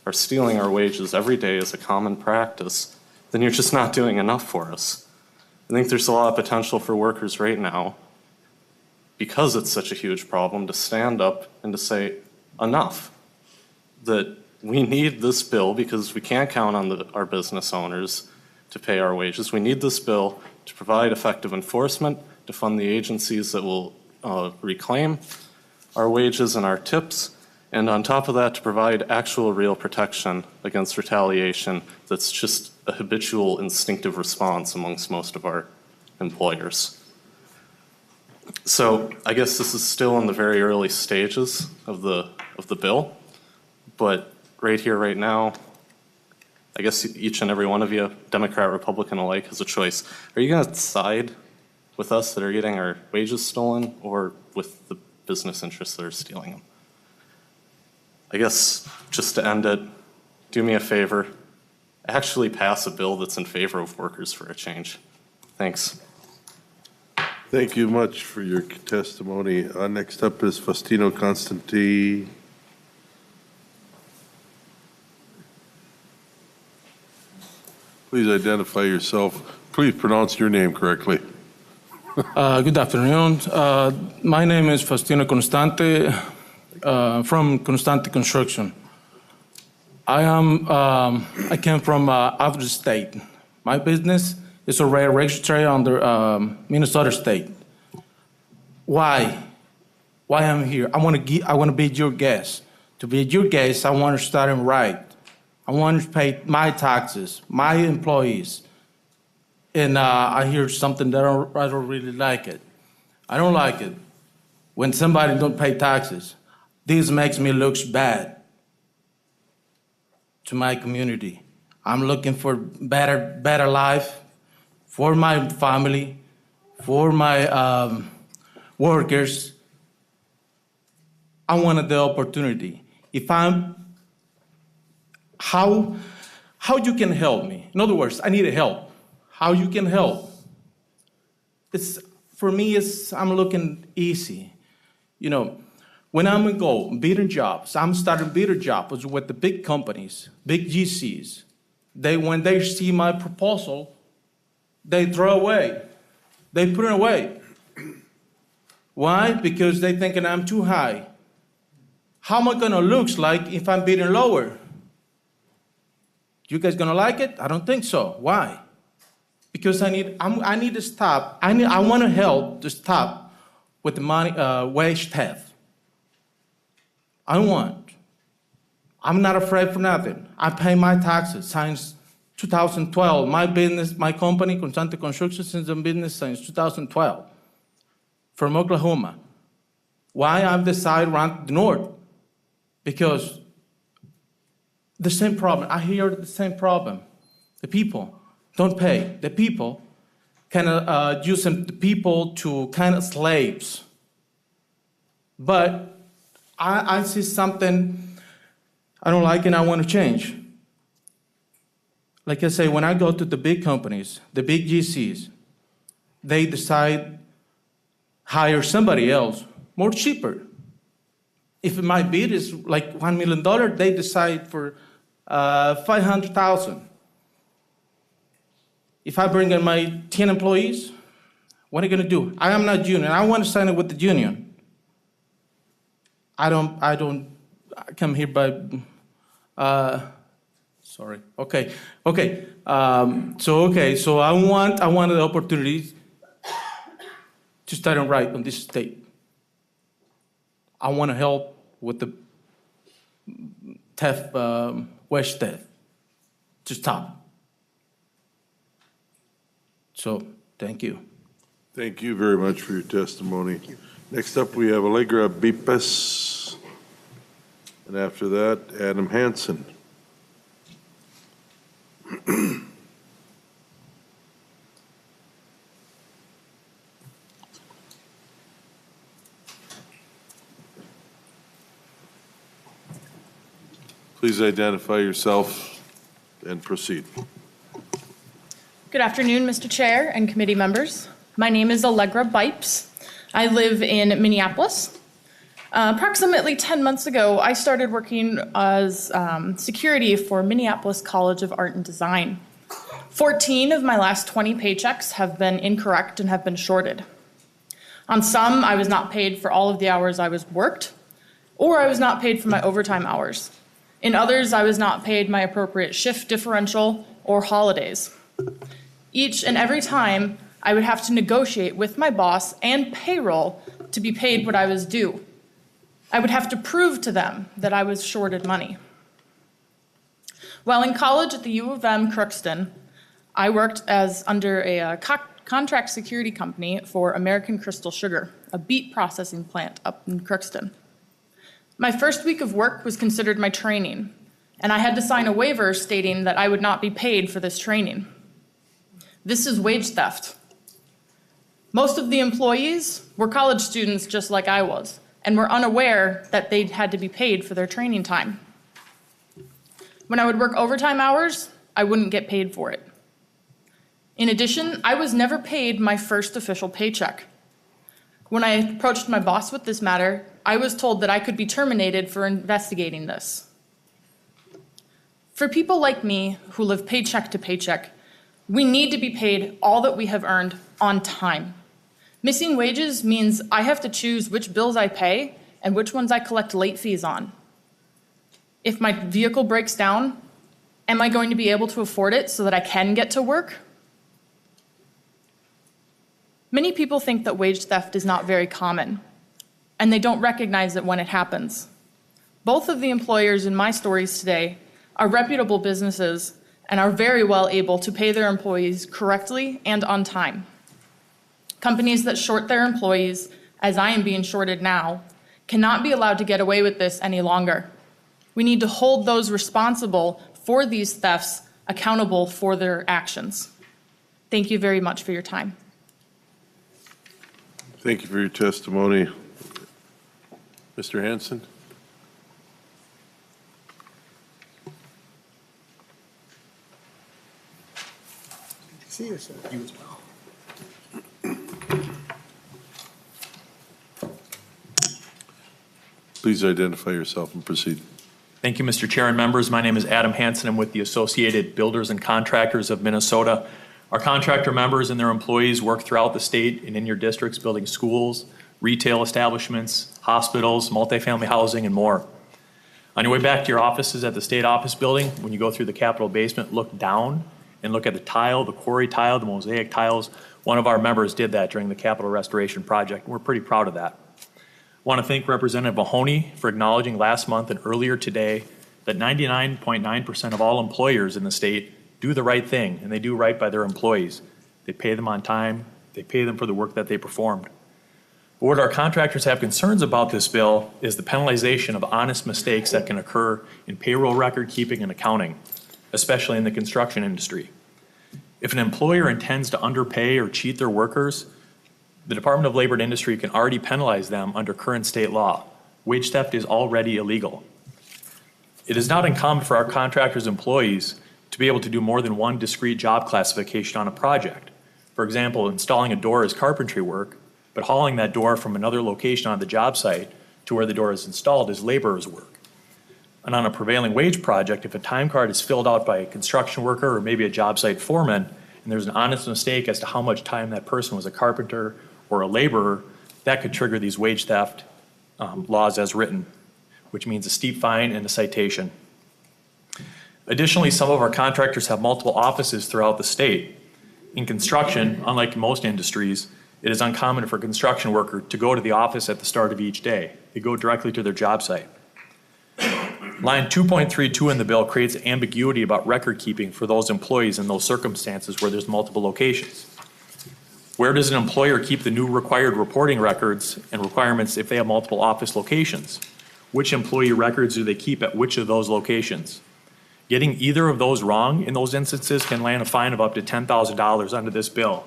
are stealing our wages every day as a common practice, then you're just not doing enough for us. I think there's a lot of potential for workers right now, because it's such a huge problem, to stand up and to say, enough, that we need this bill because we can't count on our business owners to pay our wages. We need this bill to provide effective enforcement, to fund the agencies that will reclaim our wages and our tips, and on top of that, to provide actual real protection against retaliation that's just a habitual instinctive response amongst most of our employers. So I guess this is still in the very early stages of the bill, but right here, right now, I guess each and every one of you, Democrat, Republican alike, has a choice. Are you going to side with us that are getting our wages stolen, or with the business interests that are stealing them? I guess just to end it, do me a favor, actually pass a bill that's in favor of workers for a change. Thanks. Thank you much for your testimony. Next up is Faustino Constanti. Please identify yourself. Please pronounce your name correctly. Good afternoon. My name is Faustino Constante from Constante Construction. I came from out of the state. My business is already registered under Minnesota state. Why? Why I'm here? I want to be your guest. To be your guest, I want to start him right. I want to pay my taxes, my employees. And I hear something that I don't really like it. I don't like it when somebody don't pay taxes. This makes me look bad to my community. I'm looking for better life for my family, for my workers. I wanted the opportunity. How you can help me? In other words, I need help. How you can help? For me, I'm looking easy. You know, when I'm gonna go bidder jobs, I'm starting bidder jobs with the big companies, big GCs. When they see my proposal, they throw away. They put it away. Why? Because they thinking I'm too high. How am I gonna look like if I'm bidding lower? You guys gonna like it? I don't think so. Why? Because I need to stop. I want to help to stop with the money wage theft. I'm not afraid for nothing. I pay my taxes since 2012. My business, my company, Constante Construction, since in business since 2012 from Oklahoma. Why I've decided to run the north? Because The same problem. I hear the same problem. The people don't pay. The people kind of use the people to kind of slaves. But I see something I don't like and I want to change. Like I say, when I go to the big companies, the big GCs, they decide hire somebody else more cheaper. If my bid is like $1 million, they decide for 500,000. If I bring in my 10 employees, what are you going to do? I am not union. I want to sign up with the union. I come here by, sorry. Okay. So I want the opportunity to start and right on this state. I want to help with the theft, wage theft, to stop. So, thank you. Thank you very much for your testimony. Next up, we have Allegra Bipes. And after that, Adam Hansen. Please identify yourself and proceed. Good afternoon, Mr. Chair and committee members. My name is Allegra Bipes. I live in Minneapolis. Approximately 10 months ago, I started working as security for Minneapolis College of Art and Design. 14 of my last 20 paychecks have been incorrect and have been shorted. On some, I was not paid for all of the hours I was worked, or I was not paid for my overtime hours. In others, I was not paid my appropriate shift differential or holidays. Each and every time, I would have to negotiate with my boss and payroll to be paid what I was due. I would have to prove to them that I was shorted money. While in college at the U of M Crookston, I worked as under a contract security company for American Crystal Sugar, a beet processing plant up in Crookston. My first week of work was considered my training, and I had to sign a waiver stating that I would not be paid for this training. This is wage theft. Most of the employees were college students just like I was, and were unaware that they had to be paid for their training time. When I would work overtime hours, I wouldn't get paid for it. In addition, I was never paid my first official paycheck. When I approached my boss with this matter, I was told that I could be terminated for investigating this. For people like me who live paycheck to paycheck, we need to be paid all that we have earned on time. Missing wages means I have to choose which bills I pay and which ones I collect late fees on. If my vehicle breaks down, am I going to be able to afford it so that I can get to work? Many people think that wage theft is not very common, and they don't recognize it when it happens. Both of the employers in my stories today are reputable businesses and are very well able to pay their employees correctly and on time. Companies that short their employees, as I am being shorted now, cannot be allowed to get away with this any longer. We need to hold those responsible for these thefts accountable for their actions. Thank you very much for your time. Thank you for your testimony. Mr. Hansen? See you, sir. You as well. Please identify yourself and proceed. Thank you, Mr. Chair and members. My name is Adam Hansen. I'm with the Associated Builders and Contractors of Minnesota. Our contractor members and their employees work throughout the state and in your districts building schools, retail establishments, hospitals, multifamily housing, and more. On your way back to your offices at the state office building, when you go through the Capitol basement, look down and look at the tile, the quarry tile, the mosaic tiles. One of our members did that during the Capitol Restoration Project, and we're pretty proud of that. I want to thank Representative Mahoney for acknowledging last month and earlier today that 99.9% of all employers in the state do the right thing, and they do right by their employees. They pay them on time. They pay them for the work that they performed. But what our contractors have concerns about this bill is the penalization of honest mistakes that can occur in payroll record keeping and accounting, especially in the construction industry. If an employer intends to underpay or cheat their workers, the Department of Labor and Industry can already penalize them under current state law. Wage theft is already illegal. It is not uncommon for our contractors' employees to be able to do more than one discrete job classification on a project. For example, installing a door is carpentry work, but hauling that door from another location on the job site to where the door is installed is laborer's work. And on a prevailing wage project, if a time card is filled out by a construction worker or maybe a job site foreman, and there's an honest mistake as to how much time that person was a carpenter or a laborer, that could trigger these wage theft laws as written, which means a steep fine and a citation. Additionally, some of our contractors have multiple offices throughout the state. In construction, unlike most industries, it is uncommon for a construction worker to go to the office at the start of each day. They go directly to their job site. Line 2.32 in the bill creates ambiguity about record keeping for those employees in those circumstances where there's multiple locations. Where does an employer keep the new required reporting records and requirements if they have multiple office locations? Which employee records do they keep at which of those locations? Getting either of those wrong in those instances can land a fine of up to $10,000 under this bill.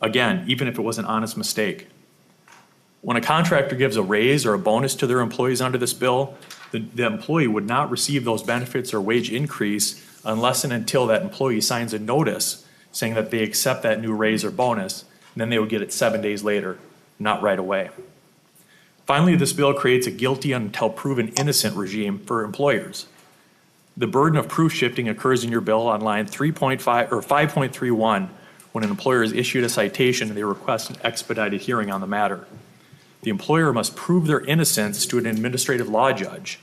Again, even if it was an honest mistake. When a contractor gives a raise or a bonus to their employees under this bill, the employee would not receive those benefits or wage increase unless and until that employee signs a notice saying that they accept that new raise or bonus, and then they would get it 7 days later, not right away. Finally, this bill creates a guilty until proven innocent regime for employers. The burden of proof shifting occurs in your bill on line 3.5 or 5.31 when an employer is issued a citation and they request an expedited hearing on the matter. The employer must prove their innocence to an administrative law judge.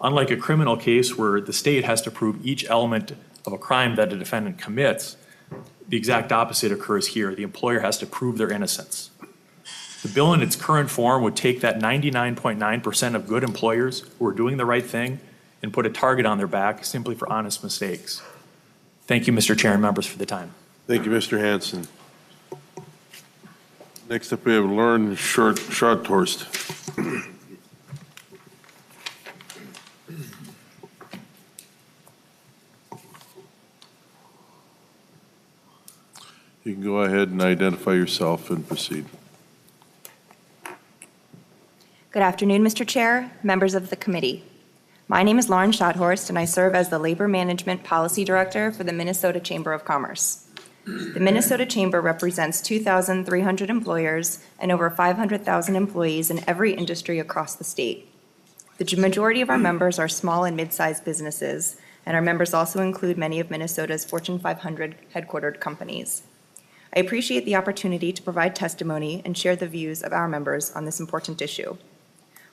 Unlike a criminal case where the state has to prove each element of a crime that a defendant commits, the exact opposite occurs here. The employer has to prove their innocence. The bill in its current form would take that 99.9% of good employers who are doing the right thing and put a target on their back simply for honest mistakes. Thank you, Mr. Chair and members, for the time. Thank you, Mr. Hanson. Next up, we have Lauren Schotthorst. You can go ahead and identify yourself and proceed. Good afternoon, Mr. Chair, members of the committee. My name is Lauren Schotthorst, and I serve as the Labor Management Policy Director for the Minnesota Chamber of Commerce. The Minnesota Chamber represents 2,300 employers and over 500,000 employees in every industry across the state. The majority of our members are small and mid-sized businesses, and our members also include many of Minnesota's Fortune 500 headquartered companies. I appreciate the opportunity to provide testimony and share the views of our members on this important issue.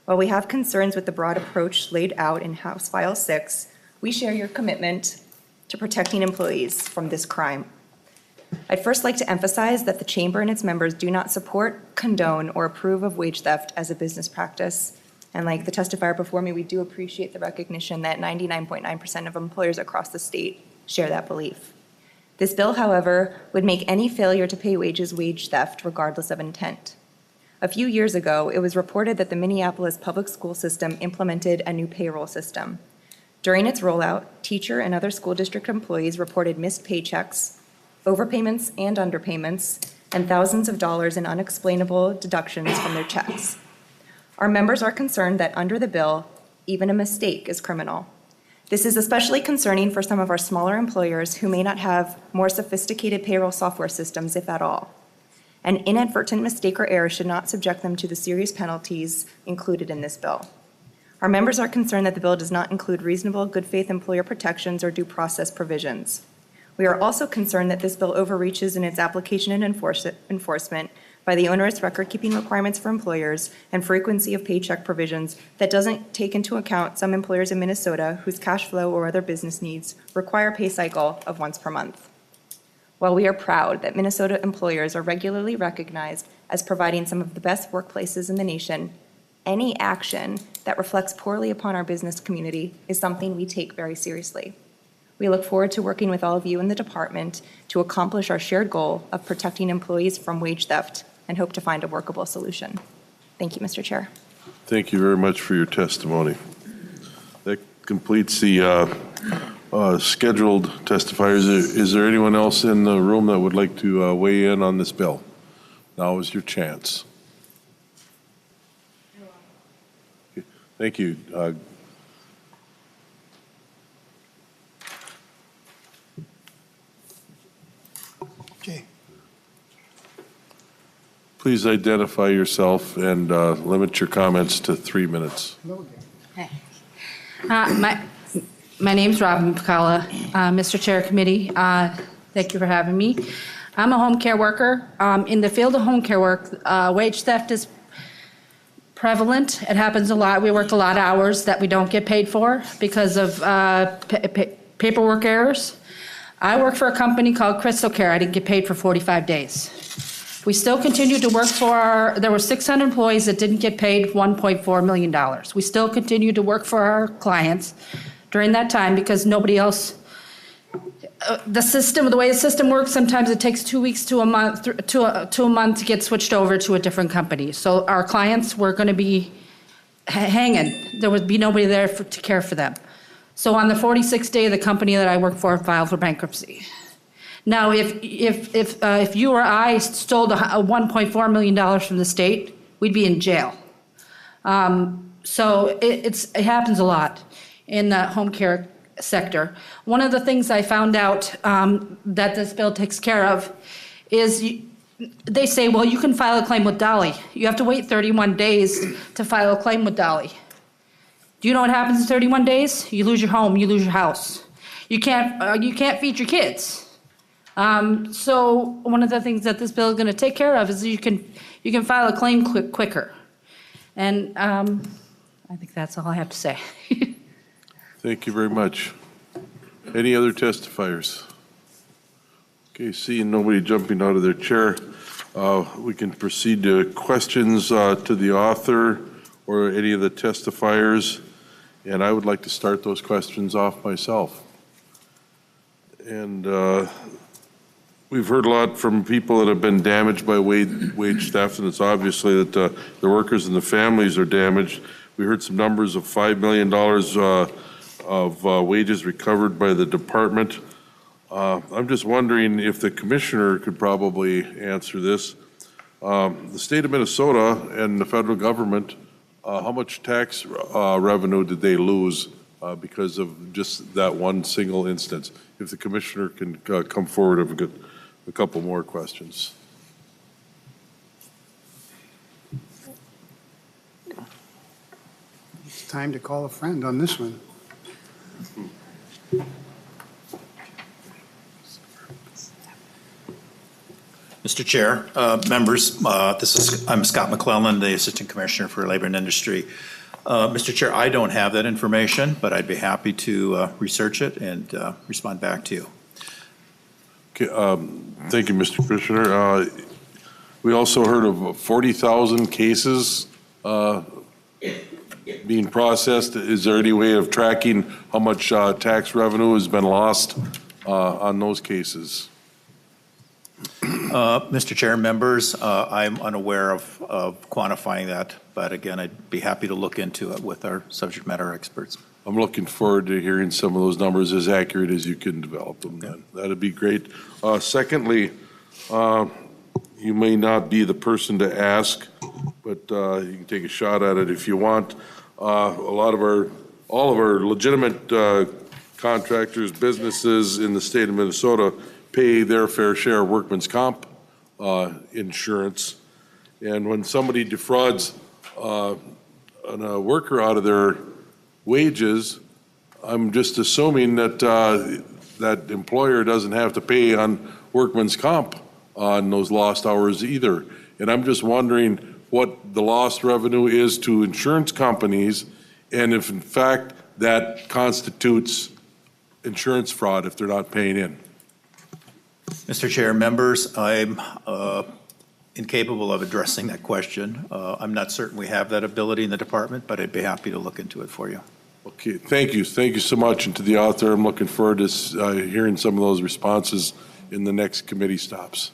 While we have concerns with the broad approach laid out in House File 6, we share your commitment to protecting employees from this crime. I'd first like to emphasize that the Chamber and its members do not support, condone, or approve of wage theft as a business practice. And like the testifier before me, we do appreciate the recognition that 99.9% of employers across the state share that belief. This bill, however, would make any failure to pay wages wage theft regardless of intent. A few years ago, it was reported that the Minneapolis public school system implemented a new payroll system. During its rollout, teacher and other school district employees reported missed paychecks, overpayments and underpayments, and thousands of dollars in unexplainable deductions from their checks. Our members are concerned that under the bill, even a mistake is criminal. This is especially concerning for some of our smaller employers who may not have more sophisticated payroll software systems, if at all. An inadvertent mistake or error should not subject them to the serious penalties included in this bill. Our members are concerned that the bill does not include reasonable good faith employer protections or due process provisions. We are also concerned that this bill overreaches in its application and enforcement by the onerous record-keeping requirements for employers and frequency of paycheck provisions that doesn't take into account some employers in Minnesota whose cash flow or other business needs require a pay cycle of once per month. While we are proud that Minnesota employers are regularly recognized as providing some of the best workplaces in the nation, any action that reflects poorly upon our business community is something we take very seriously. We look forward to working with all of you in the department to accomplish our shared goal of protecting employees from wage theft and hope to find a workable solution. Thank you, Mr. Chair. Thank you very much for your testimony. That completes the scheduled testifiers. Is there anyone else in the room that would like to weigh in on this bill? Now is your chance. Okay, thank you. Okay. Please identify yourself and limit your comments to 3 minutes. My name's Robin Pacala, Mr. Chair Committee. Thank you for having me. I'm a home care worker. In the field of home care work, wage theft is prevalent. It happens a lot. We work a lot of hours that we don't get paid for because of paperwork errors. I work for a company called Crystal Care. I didn't get paid for 45 days. We still continue to work for there were 600 employees that didn't get paid $1.4 million. We still continue to work for our clients during that time because nobody else, the way the system works, sometimes it takes 2 weeks to a month to a month to get switched over to a different company. So our clients were going to be hanging. There would be nobody there to care for them. So on the 46th day, the company that I work for filed for bankruptcy. Now, if you or I stole $1.4 million from the state, we'd be in jail. So it happens a lot in the home care sector. One of the things I found out that this bill takes care of is they say, well, you can file a claim with Dolly. You have to wait 31 days to file a claim with Dolly. Do you know what happens in 31 days? You lose your home, you lose your house. You can't feed your kids. So one of the things that this bill is going to take care of is you can file a claim quicker. And I think that's all I have to say. Thank you very much. Any other testifiers? Okay, seeing nobody jumping out of their chair, we can proceed to questions to the author or any of the testifiers. And I would like to start those questions off myself. And we've heard a lot from people that have been damaged by wage theft, and it's obviously that the workers and the families are damaged. We heard some numbers of $5 million of wages recovered by the department. I'm just wondering if the commissioner could probably answer this. The state of Minnesota and the federal government, how much tax revenue did they lose because of just that one single instance? If the commissioner can come forward, I've got a couple more questions. It's time to call a friend on this one. Mr. Chair, members, I'm Scott McClellan, the Assistant Commissioner for Labor and Industry. Mr. Chair, I don't have that information, but I'd be happy to research it and respond back to you. Okay, thank you, Mr. Commissioner. We also heard of 40,000 cases being processed. Is there any way of tracking how much tax revenue has been lost on those cases? Mr. Chair, members, I'm unaware of quantifying that, but again, I'd be happy to look into it with our subject matter experts. I'm looking forward to hearing some of those numbers as accurate as you can develop them. Then that'd be great. Secondly, you may not be the person to ask, but you can take a shot at it if you want. All of our legitimate contractors, businesses in the state of Minnesota pay their fair share of workman's comp insurance. And when somebody defrauds a worker out of their wages, I'm just assuming that that employer doesn't have to pay on workman's comp on those lost hours either. And I'm just wondering what the lost revenue is to insurance companies, and if in fact that constitutes insurance fraud if they're not paying in. Mr. Chair, members, I'm incapable of addressing that question. I'm not certain we have that ability in the department, but I'd be happy to look into it for you. Okay, thank you. Thank you so much. And to the author, I'm looking forward to hearing some of those responses in the next committee stops.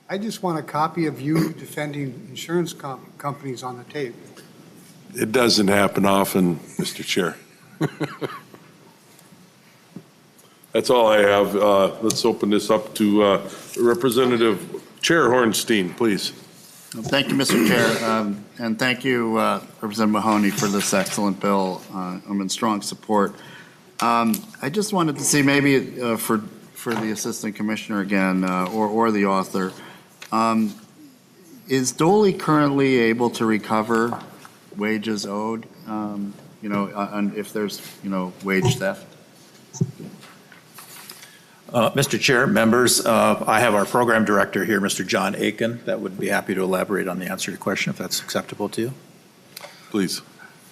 I just want a copy of you defending insurance companies on the tape. It doesn't happen often, Mr. Chair. That's all I have. Let's open this up to Representative Chair Hornstein, please. Thank you, Mr. Chair, and thank you, Representative Mahoney, for this excellent bill. I'm in strong support. I just wanted to see maybe for the Assistant Commissioner again, or the author, is Dolly currently able to recover wages owed, if there's, wage theft? Mr. Chair, members, I have our program director here, Mr. John Aiken, that would be happy to elaborate on the answer to your question if that's acceptable to you. Please.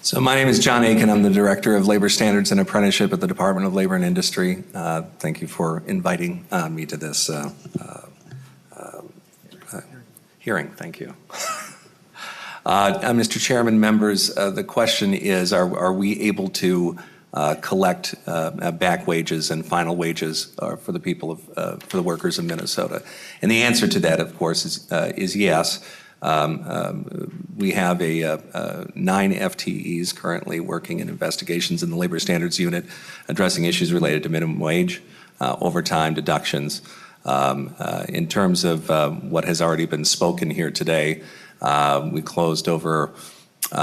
So my name is John Aiken. I'm the Director of Labor Standards and Apprenticeship at the Department of Labor and Industry. Thank you for inviting me to this hearing. Thank you. Mr. Chairman, members, the question is, are we able to collect back wages and final wages for the people for the workers of Minnesota? And the answer to that, of course, is yes. We have 9 FTEs currently working in investigations in the Labor Standards Unit, addressing issues related to minimum wage, overtime, deductions. In terms of what has already been spoken here today, we closed over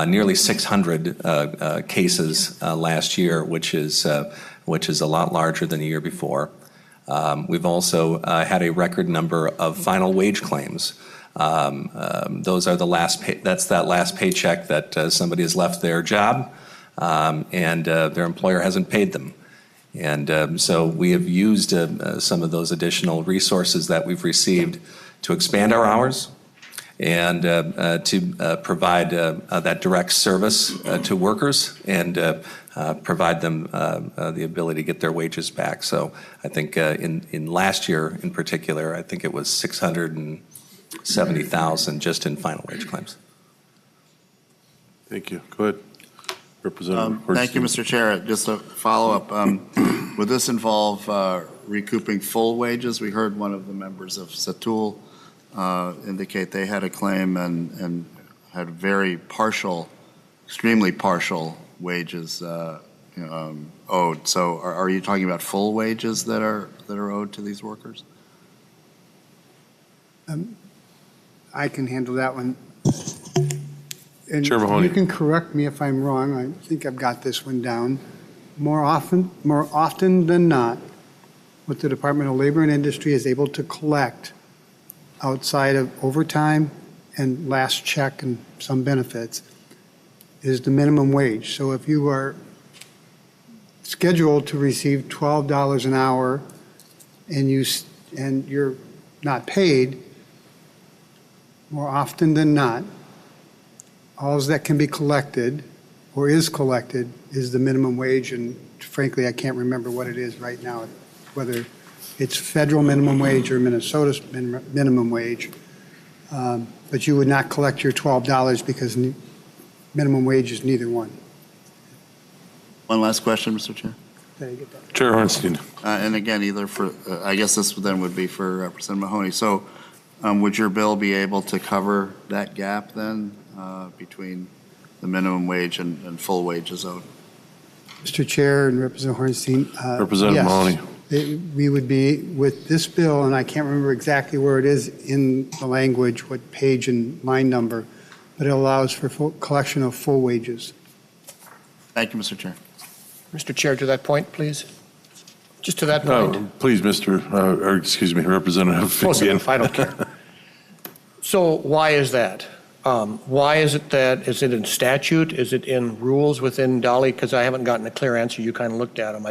nearly 600 cases last year, which is a lot larger than the year before. We've also had a record number of final wage claims. Those are that's that last paycheck that somebody has left their job and their employer hasn't paid them. And so we have used some of those additional resources that we've received to expand our hours and to provide that direct service to workers and provide them the ability to get their wages back. So I think in last year in particular, I think it was 670,000 just in final wage claims. Thank you. Go ahead. Representative Thank you, Mr. Chair. Just a follow-up. Would this involve recouping full wages? We heard one of the members of Satul indicate they had a claim and had very partial, extremely partial wages owed. So are you talking about full wages that are owed to these workers? I can handle that one. And Chair Mahoney. you can correct me if I'm wrong. I think I've got this one down. More often than not, what the Department of Labor and Industry is able to collect outside of overtime and last check and some benefits is the minimum wage. So if you are scheduled to receive $12 an hour and you're not paid, more often than not, all that can be collected or is collected is the minimum wage, and frankly, I can't remember what it is right now, whether it's federal minimum wage or Minnesota's minimum wage. But you would not collect your $12 because minimum wage is neither one. One last question, Mr. Chair. Did I get that? Chair Hornstein. And again, either for, I guess this then would be for Representative Mahoney. So would your bill be able to cover that gap then between the minimum wage and full wages owed? Mr. Chair and Representative Hornstein. Representative Mahoney. We would be, with this bill, and I can't remember exactly where it is in the language, what page and line number, but it allows for full collection of full wages. Thank you, Mr. Chair. Mr. Chair, to that point, please. Just to that point. Please, Representative Fixian. I don't care. So why is that? Why is it that, is it in statute? Is it in rules within Dolly? Because I haven't gotten a clear answer. You kind of looked at them.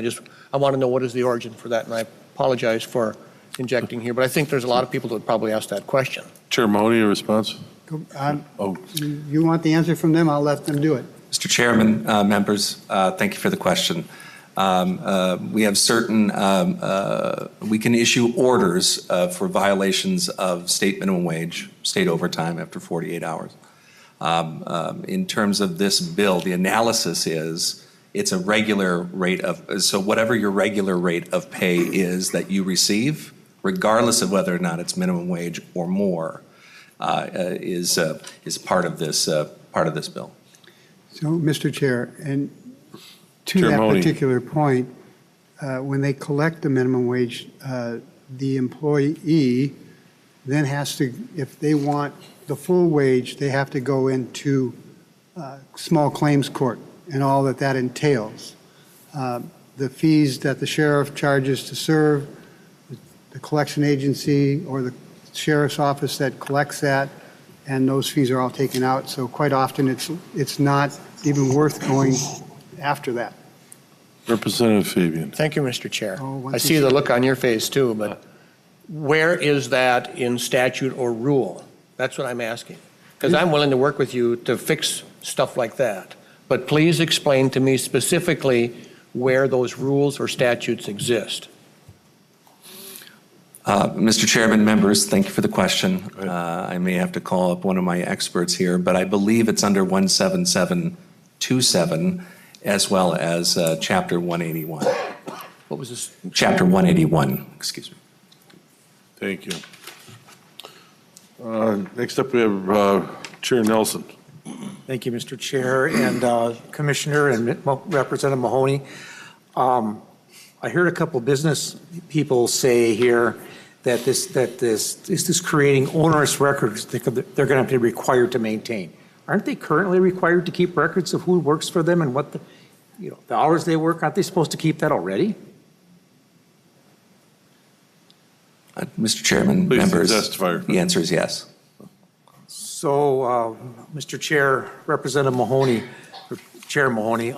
I want to know what is the origin for that, and I apologize for injecting here, but I think there's a lot of people that would probably ask that question. Chair Mahoney, a response? You want the answer from them? I'll let them do it. Mr. Chairman, members, thank you for the question. We have certain, we can issue orders for violations of state minimum wage, state overtime after 48 hours. In terms of this bill, the analysis is it's a regular rate of, so whatever your regular rate of pay is that you receive regardless of whether or not it's minimum wage or more, is part of this bill. So, Mr. Chair, and to Chair that Mahoney. particular point, when they collect the minimum wage, the employee then has to, if they want the full wage, they have to go into small claims court and all that that entails. The fees that the sheriff charges to serve, the collection agency or the sheriff's office that collects that, and those fees are all taken out. So quite often, it's not even worth going after that. Representative Fabian. Thank you, Mr. Chair. once I see you- the look on your face too, but where is that in statute or rule? That's what I'm asking. Because I'm willing to work with you to fix stuff like that. But please explain to me specifically where those rules or statutes exist. Mr. Chairman, members, thank you for the question. I may have to call up one of my experts here, but I believe it's under 17727 as well as Chapter 181. What was this? Chapter 181, excuse me. Thank you. Next up, we have Chair Nelson. Thank you, Mr. Chair and Commissioner and Representative Mahoney. I heard a couple business people say here that this is creating onerous records that they're going to be required to maintain. Aren't they currently required to keep records of who works for them and what the hours they work? Aren't they supposed to keep that already? Mr. Chairman, Please members, testify. the answer is yes. So, Mr. Chair, Representative Mahoney, or Chair Mahoney,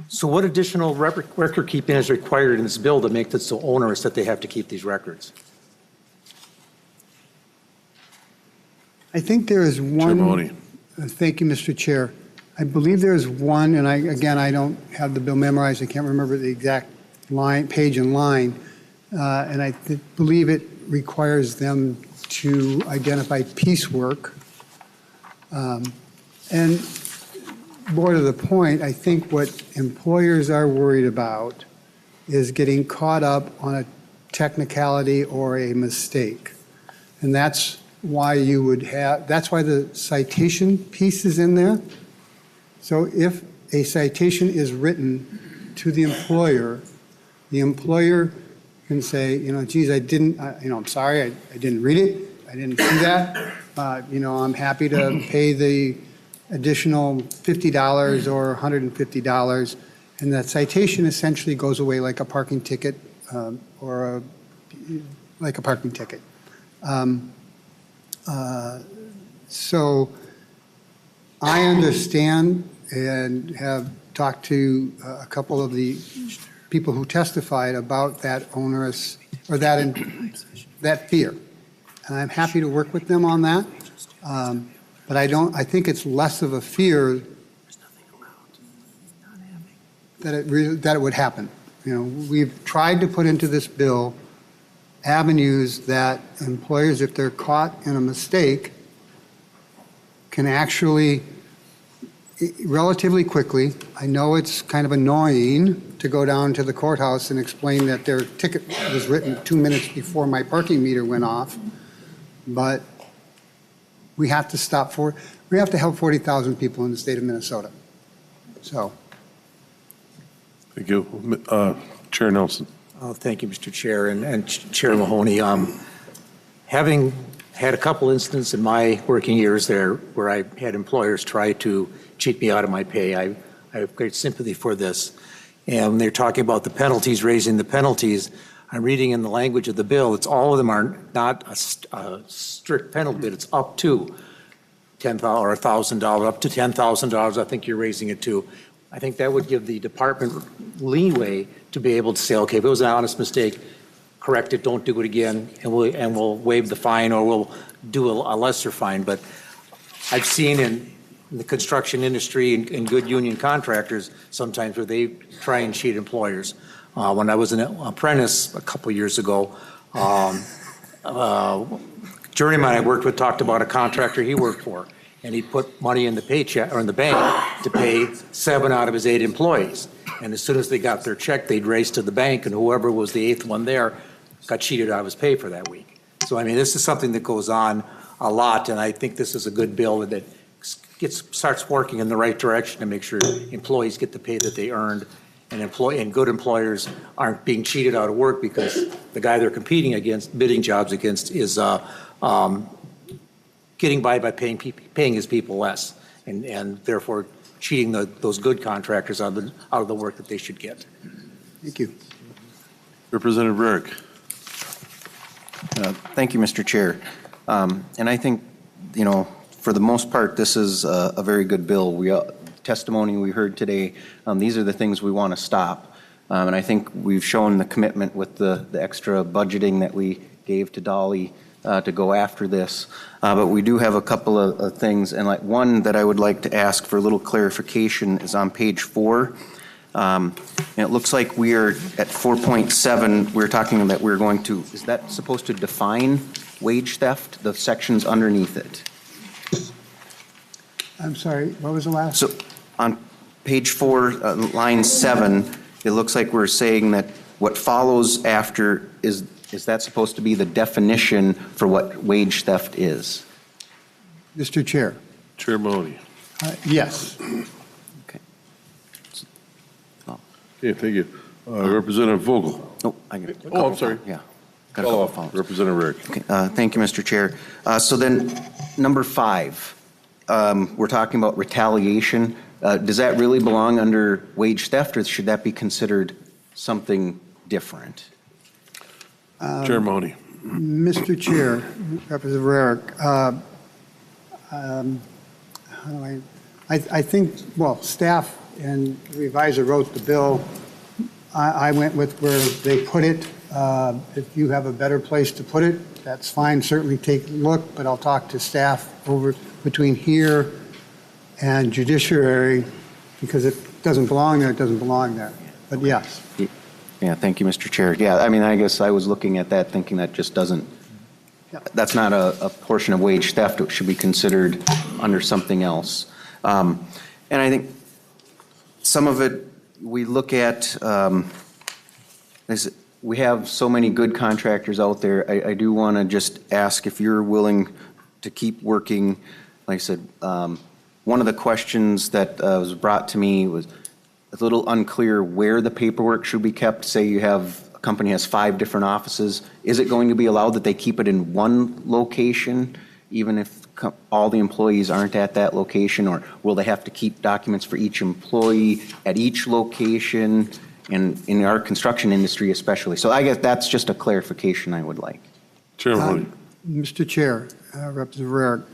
so what additional record keeping is required in this bill to make it so onerous that they have to keep these records? I think there is one. Mahoney. Thank you, Mr. Chair. I believe there is one, and I don't have the bill memorized. I can't remember the exact page and line. And I believe it requires them to identify piecework. And more to the point, I think what employers are worried about is getting caught up on a technicality or a mistake. And that's why that's why the citation piece is in there. So if a citation is written to the employer can say, geez, I didn't, I'm sorry, I didn't read it, I didn't see that. I'm happy to pay the additional $50 or $150, and that citation essentially goes away like a parking ticket like a parking ticket. So I understand and have talked to a couple of the people who testified about that onerous or that fear. And I'm happy to work with them on that. But I think it's less of a fear that it would happen. We've tried to put into this bill avenues that employers, if they're caught in a mistake, can actually relatively quickly. I know it's kind of annoying to go down to the courthouse and explain that their ticket was written 2 minutes before my parking meter went off, but we have to we have to help 40,000 people in the state of Minnesota. So. Thank you. Chair Nelson. Oh, thank you, Mr. Chair and Chair Mahoney. Having had a couple instances in my working years there where I had employers try to cheat me out of my pay, I have great sympathy for this. And when they're talking about the penalties, raising the penalties, I'm reading in the language of the bill, it's all of them are not a strict penalty, but it's up to $10,000 or $1,000, up to $10,000, I think you're raising it to. I think that would give the department leeway to be able to say, okay, if it was an honest mistake, correct it, don't do it again, and we'll waive the fine or we'll do a lesser fine. But I've seen in the construction industry and good union contractors sometimes where they try and cheat employers. When I was an apprentice a couple years ago, journeyman I worked with talked about a contractor he worked for, and he put money in the paycheck or in the bank to pay 7 out of his 8 employees. And as soon as they got their check, they'd race to the bank, and whoever was the 8th one there got cheated out of his pay for that week. So, I mean, this is something that goes on a lot, and I think this is a good bill that starts working in the right direction to make sure employees get the pay that they earned, and good employers aren't being cheated out of work because the guy they're competing against, bidding jobs against, is getting by paying his people less, and therefore cheating those good contractors out of the work that they should get. Thank you. Representative Rarick. Thank you, Mr. Chair. And I think, for the most part, this is a very good bill. Testimony we heard today, these are the things we want to stop. And I think we've shown the commitment with the extra budgeting that we gave to Dolly to go after this. But we do have a couple of things, and one that I would like to ask for a little clarification is on page 4. And it looks like we are at 4.7. We're talking that we're going to, is that supposed to define wage theft, the sections underneath it? I'm sorry, what was the last? So on page 4, line 7, it looks like we're saying that what follows after is that supposed to be the definition for what wage theft is? Mr. Chair. Chair Mahoney. Yes. Okay, thank you. Representative Vogel. I'm sorry. Yeah. Follow up. Representative Rarick. Okay, thank you, Mr. Chair. So then, number 5, we're talking about retaliation. Does that really belong under wage theft, or should that be considered something different? Chair Mahoney. Mr. Chair, Representative Rarick, I think, staff and the revisor wrote the bill. I went with where they put it. If you have a better place to put it, that's fine. Certainly take a look, but I'll talk to staff over between here and judiciary, because if it doesn't belong there, it doesn't belong there. But yes. Yeah, thank you, Mr. Chair. Yeah, I mean, I guess I was looking at that thinking that just doesn't, that's not a portion of wage theft. It should be considered under something else. And I think some of it we look at, we have so many good contractors out there. I do want to just ask if you're willing to keep working. Like I said, one of the questions that was brought to me was a little unclear where the paperwork should be kept. Say you have, a company has 5 different offices. Is it going to be allowed that they keep it in one location, even if all the employees aren't at that location, or will they have to keep documents for each employee at each location, and in our construction industry especially? So I guess that's just a clarification I would like. Chair Mahoney. Mr. Chair, Representative Rarick,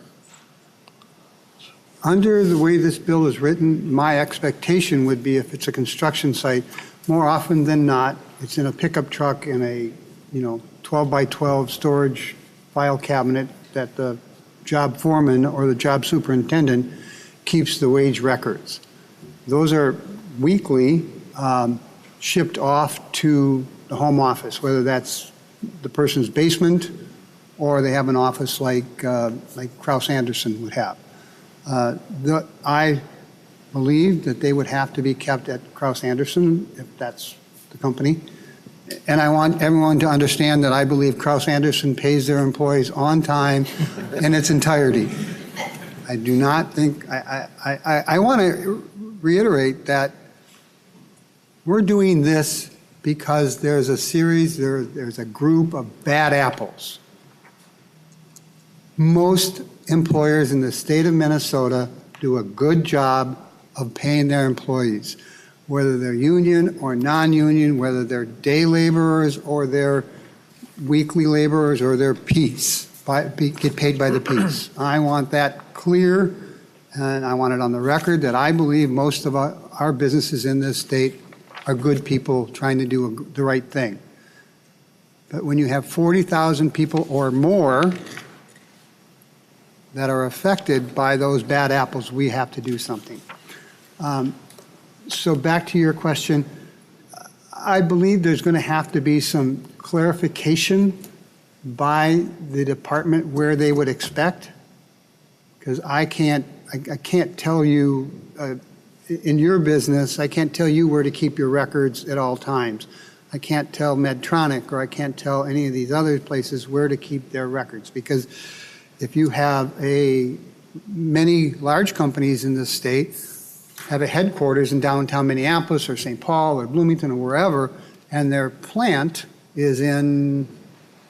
under the way this bill is written, my expectation would be if it's a construction site, more often than not, it's in a pickup truck in a 12 by 12 storage file cabinet that the job foreman or the job superintendent keeps the wage records. Those are weekly shipped off to the home office, whether that's the person's basement or they have an office like Kraus Anderson would have. I believe that they would have to be kept at Kraus Anderson if that's the company. And I want everyone to understand that I believe Kraus Anderson pays their employees on time in its entirety. I do not think, I want to reiterate that we're doing this because there's a group of bad apples. Most employers in the state of Minnesota do a good job of paying their employees, whether they're union or non-union, whether they're day laborers or they're weekly laborers or they're piece, get paid by the piece. I want that clear, and I want it on the record that I believe most of our businesses in this state are good people trying to do the right thing. But when you have 40,000 people or more that are affected by those bad apples, we have to do something. So back to your question, I believe there's going to have to be some clarification by the department where they would expect, because I can't tell you in your business, I can't tell you where to keep your records at all times. I can't tell Medtronic or I can't tell any of these other places where to keep their records. Because if you have many large companies in this state have a headquarters in downtown Minneapolis or St. Paul or Bloomington or wherever, and their plant is in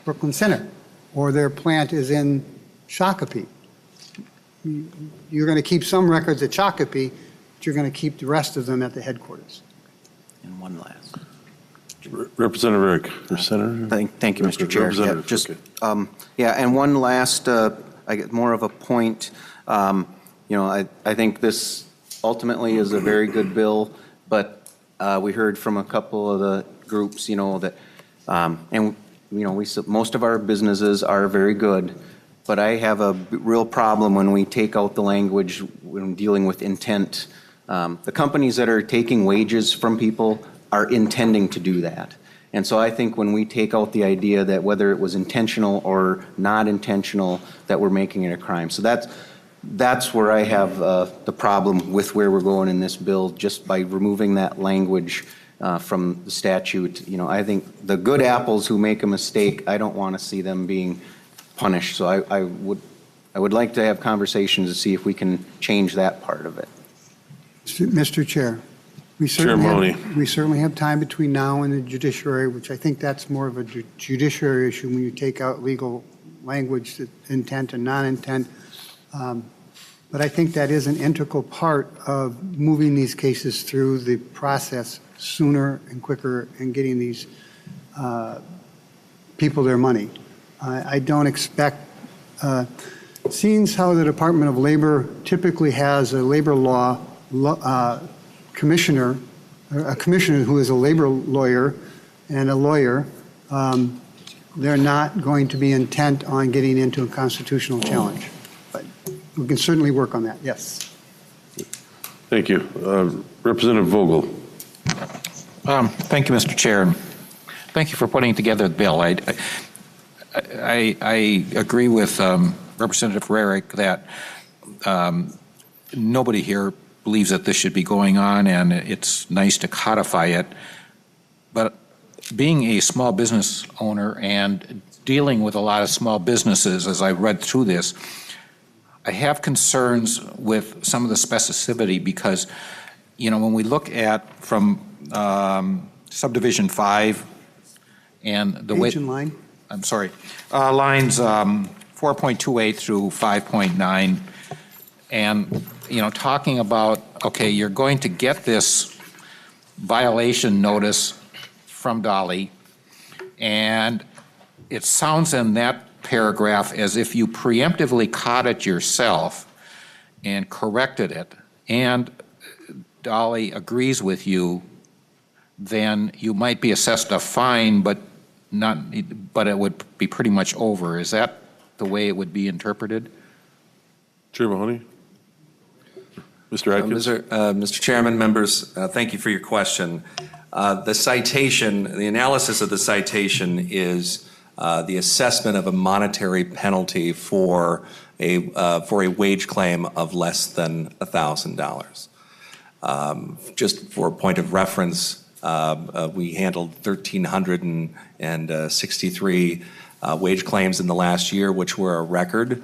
Brooklyn Center or their plant is in Shakopee. You're going to keep some records at Shakopee, but you're going to keep the rest of them at the headquarters. And one last. Representative Eric, or Senator? Thank you, Mr. Chair. Yeah, Representative, just, okay. and one last, I get more of a point. I think this ultimately is a very good bill, but we heard from a couple of the groups, that, most of our businesses are very good, but I have a real problem when we take out the language when dealing with intent. The companies that are taking wages from people are intending to do that. And so I think when we take out the idea that whether it was intentional or not intentional, that we're making it a crime. So that's where I have the problem with where we're going in this bill, just by removing that language from the statute. I think the good apples who make a mistake, I don't want to see them being punished. So I would like to have conversations to see if we can change that part of it. Mr. Chair, we certainly have time between now and the judiciary, which I think that's more of a judiciary issue when you take out legal language, intent and non-intent. But I think that is an integral part of moving these cases through the process sooner and quicker and getting these people their money. I don't expect, seeing how the Department of Labor typically has a labor law commissioner, a commissioner who is a labor lawyer and a lawyer, they're not going to be intent on getting into a constitutional challenge. But we can certainly work on that, yes. Thank you. Representative Vogel. Thank you, Mr. Chair. Thank you for putting together the bill. I agree with Representative Rarick that nobody here believes that this should be going on, and it's nice to codify it. But being a small business owner and dealing with a lot of small businesses, as I read through this, I have concerns with some of the specificity because, when we look at from subdivision 5 and the way, line? I'm sorry, lines 4.28 through 5.9, and talking about, okay, you're going to get this violation notice from Dolly, and it sounds in that paragraph as if you preemptively caught it yourself and corrected it, and Dolly agrees with you, then you might be assessed a fine, but it would be pretty much over. Is that the way it would be interpreted? Chair Mahoney. Mr. Atkins. Mr. Chairman, members, thank you for your question. The citation, the analysis of the citation is the assessment of a monetary penalty for a wage claim of less than $1,000. Just for a point of reference, we handled 1,363 wage claims in the last year, which were a record.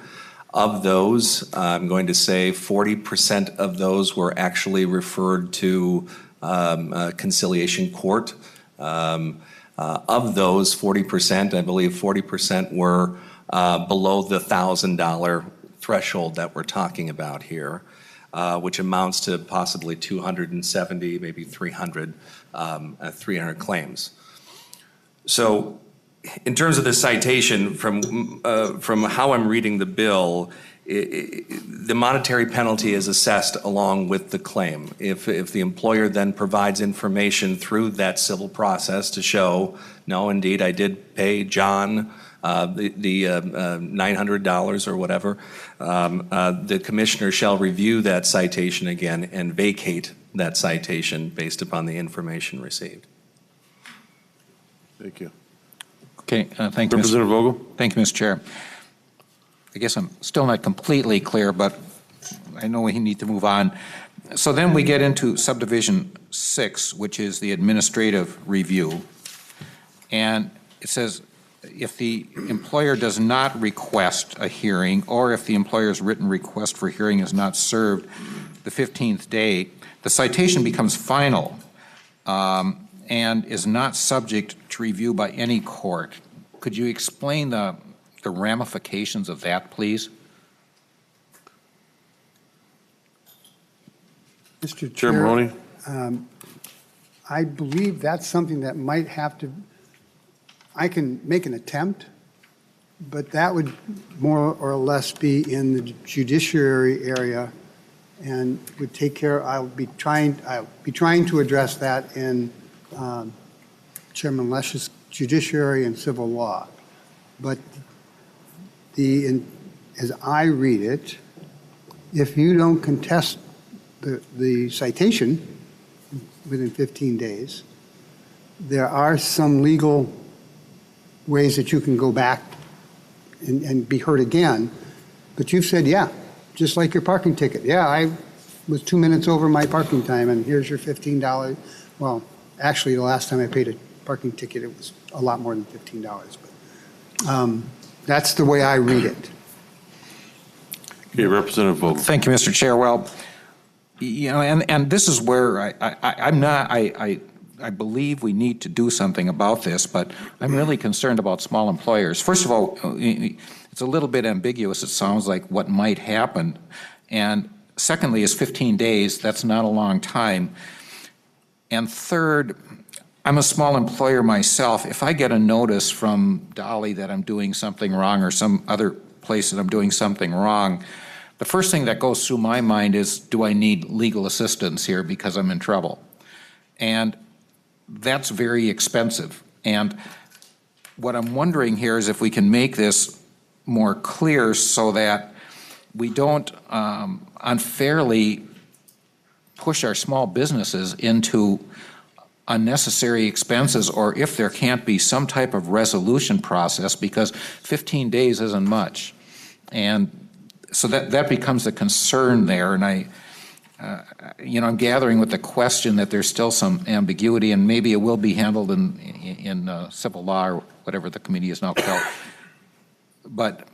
Of those, I'm going to say 40% of those were actually referred to conciliation court. Of those 40%, I believe 40% were below the $1,000 threshold that we're talking about here, which amounts to possibly 270, maybe 300 claims. So in terms of the citation, from how I'm reading the bill, the monetary penalty is assessed along with the claim. If the employer then provides information through that civil process to show, no, indeed, I did pay John the $900 or whatever, the commissioner shall review that citation again and vacate that citation based upon the information received. Thank you. Okay, thank you, Representative Vogel. Thank you, Mr. Chair. I guess I'm still not completely clear, but I know we need to move on. So then we get into subdivision 6, which is the administrative review. And it says, if the employer does not request a hearing, or if the employer's written request for hearing is not served the 15th day, the citation becomes final and is not subject to review by any court. Could you explain the ramifications of that, please? Mr. Chair Chair, Mahoney? I believe that's something that might have to, I can make an attempt, but that would more or less be in the judiciary area and would take care, I'll be trying to address that in Chairman Lesch's judiciary and civil law. But as I read it, if you don't contest the citation within 15 days, there are some legal ways that you can go back and be heard again. But you've said, yeah, just like your parking ticket. Yeah, I was 2 minutes over my parking time, and here's your $15. Well, actually, the last time I paid a parking ticket, it was a lot more than $15. But that's the way I read it. Okay, Representative Vogel. Thank you, Mr. Chair. Well, you know, and this is where I believe we need to do something about this, but I'm really concerned about small employers. First of all, it's a little bit ambiguous. It sounds like what might happen. And secondly is 15 days. That's not a long time. And third, I'm a small employer myself. If I get a notice from Dolly that I'm doing something wrong or some other place that I'm doing something wrong, the first thing that goes through my mind is, do I need legal assistance here because I'm in trouble? And that's very expensive. And what I'm wondering here is if we can make this more clear so that we don't unfairly push our small businesses into unnecessary expenses, or if there can't be some type of resolution process, because 15 days isn't much. And so that becomes a concern there. And I'm gathering with the question that there's still some ambiguity, and maybe it will be handled in civil law or whatever the committee is now called. But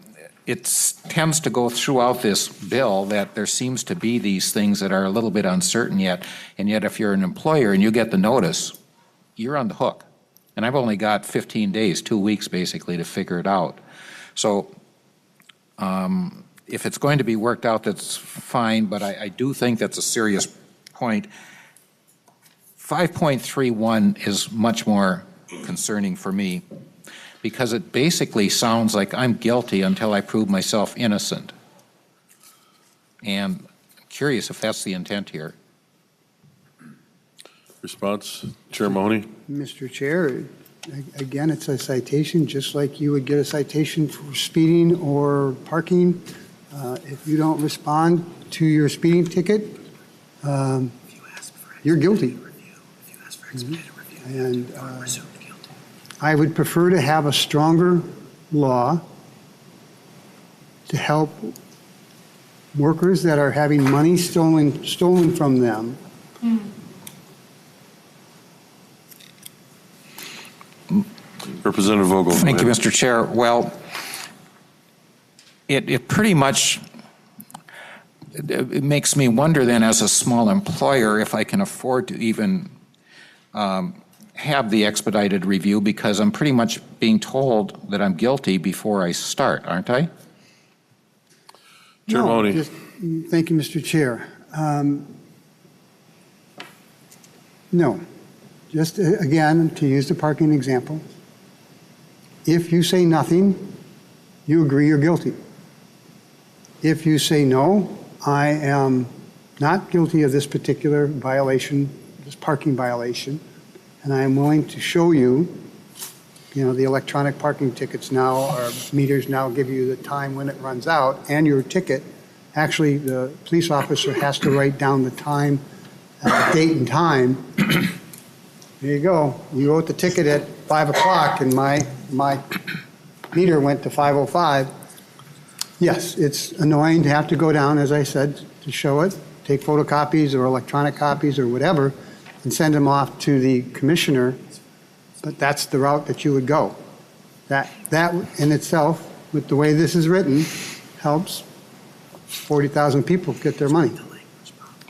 it tends to go throughout this bill that there seems to be these things that are a little bit uncertain yet, and yet if you're an employer and you get the notice, you're on the hook. And I've only got 15 days, 2 weeks basically, to figure it out. So if it's going to be worked out, that's fine, but I do think that's a serious point. 5.31 is much more concerning for me, because it basically sounds like I'm guilty until I prove myself innocent. And I'm curious if that's the intent here. Response, Chair Mahoney? Mr. Chair, again, it's a citation, just like you would get a citation for speeding or parking. If you don't respond to your speeding ticket, you're guilty. And I would prefer to have a stronger law to help workers that are having money stolen from them. Representative Vogel. Thank you, Mr. Chair. Well, it pretty much it makes me wonder then, as a small employer, if I can afford to even have the expedited review, because I'm pretty much being told that I'm guilty before I start, aren't I? Chair Mahoney. Thank you, Mr. Chair. No. Just again, to use the parking example, if you say nothing, you agree you're guilty. If you say no, I am not guilty of this particular violation, this parking violation, and I am willing to show you, the electronic parking tickets now, or meters now give you the time when it runs out, and your ticket. Actually, the police officer has to write down the time, date and time. There you go. You wrote the ticket at 5 o'clock and my meter went to 5:05. Yes, it's annoying to have to go down, as I said, to show it, take photocopies or electronic copies or whatever, and send them off to the commissioner. but that's the route that you would go. That in itself, with the way this is written, helps 40,000 people get their money.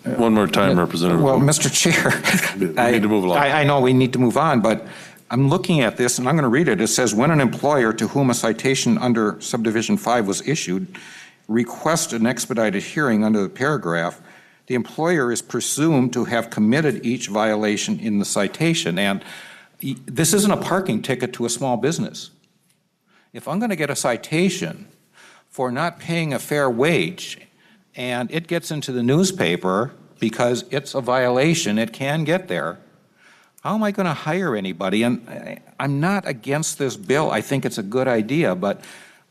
One more time, Representative. Well, Mr. Chair, We need to move along. I know we need to move on, but I'm looking at this, and I'm going to read it. It says, when an employer to whom a citation under subdivision 5 was issued requests an expedited hearing under the paragraph, the employer is presumed to have committed each violation in the citation. And this isn't a parking ticket to a small business. If I'm going to get a citation for not paying a fair wage, and it gets into the newspaper because it's a violation, it can get there, how am I going to hire anybody? And I'm not against this bill. I think it's a good idea, but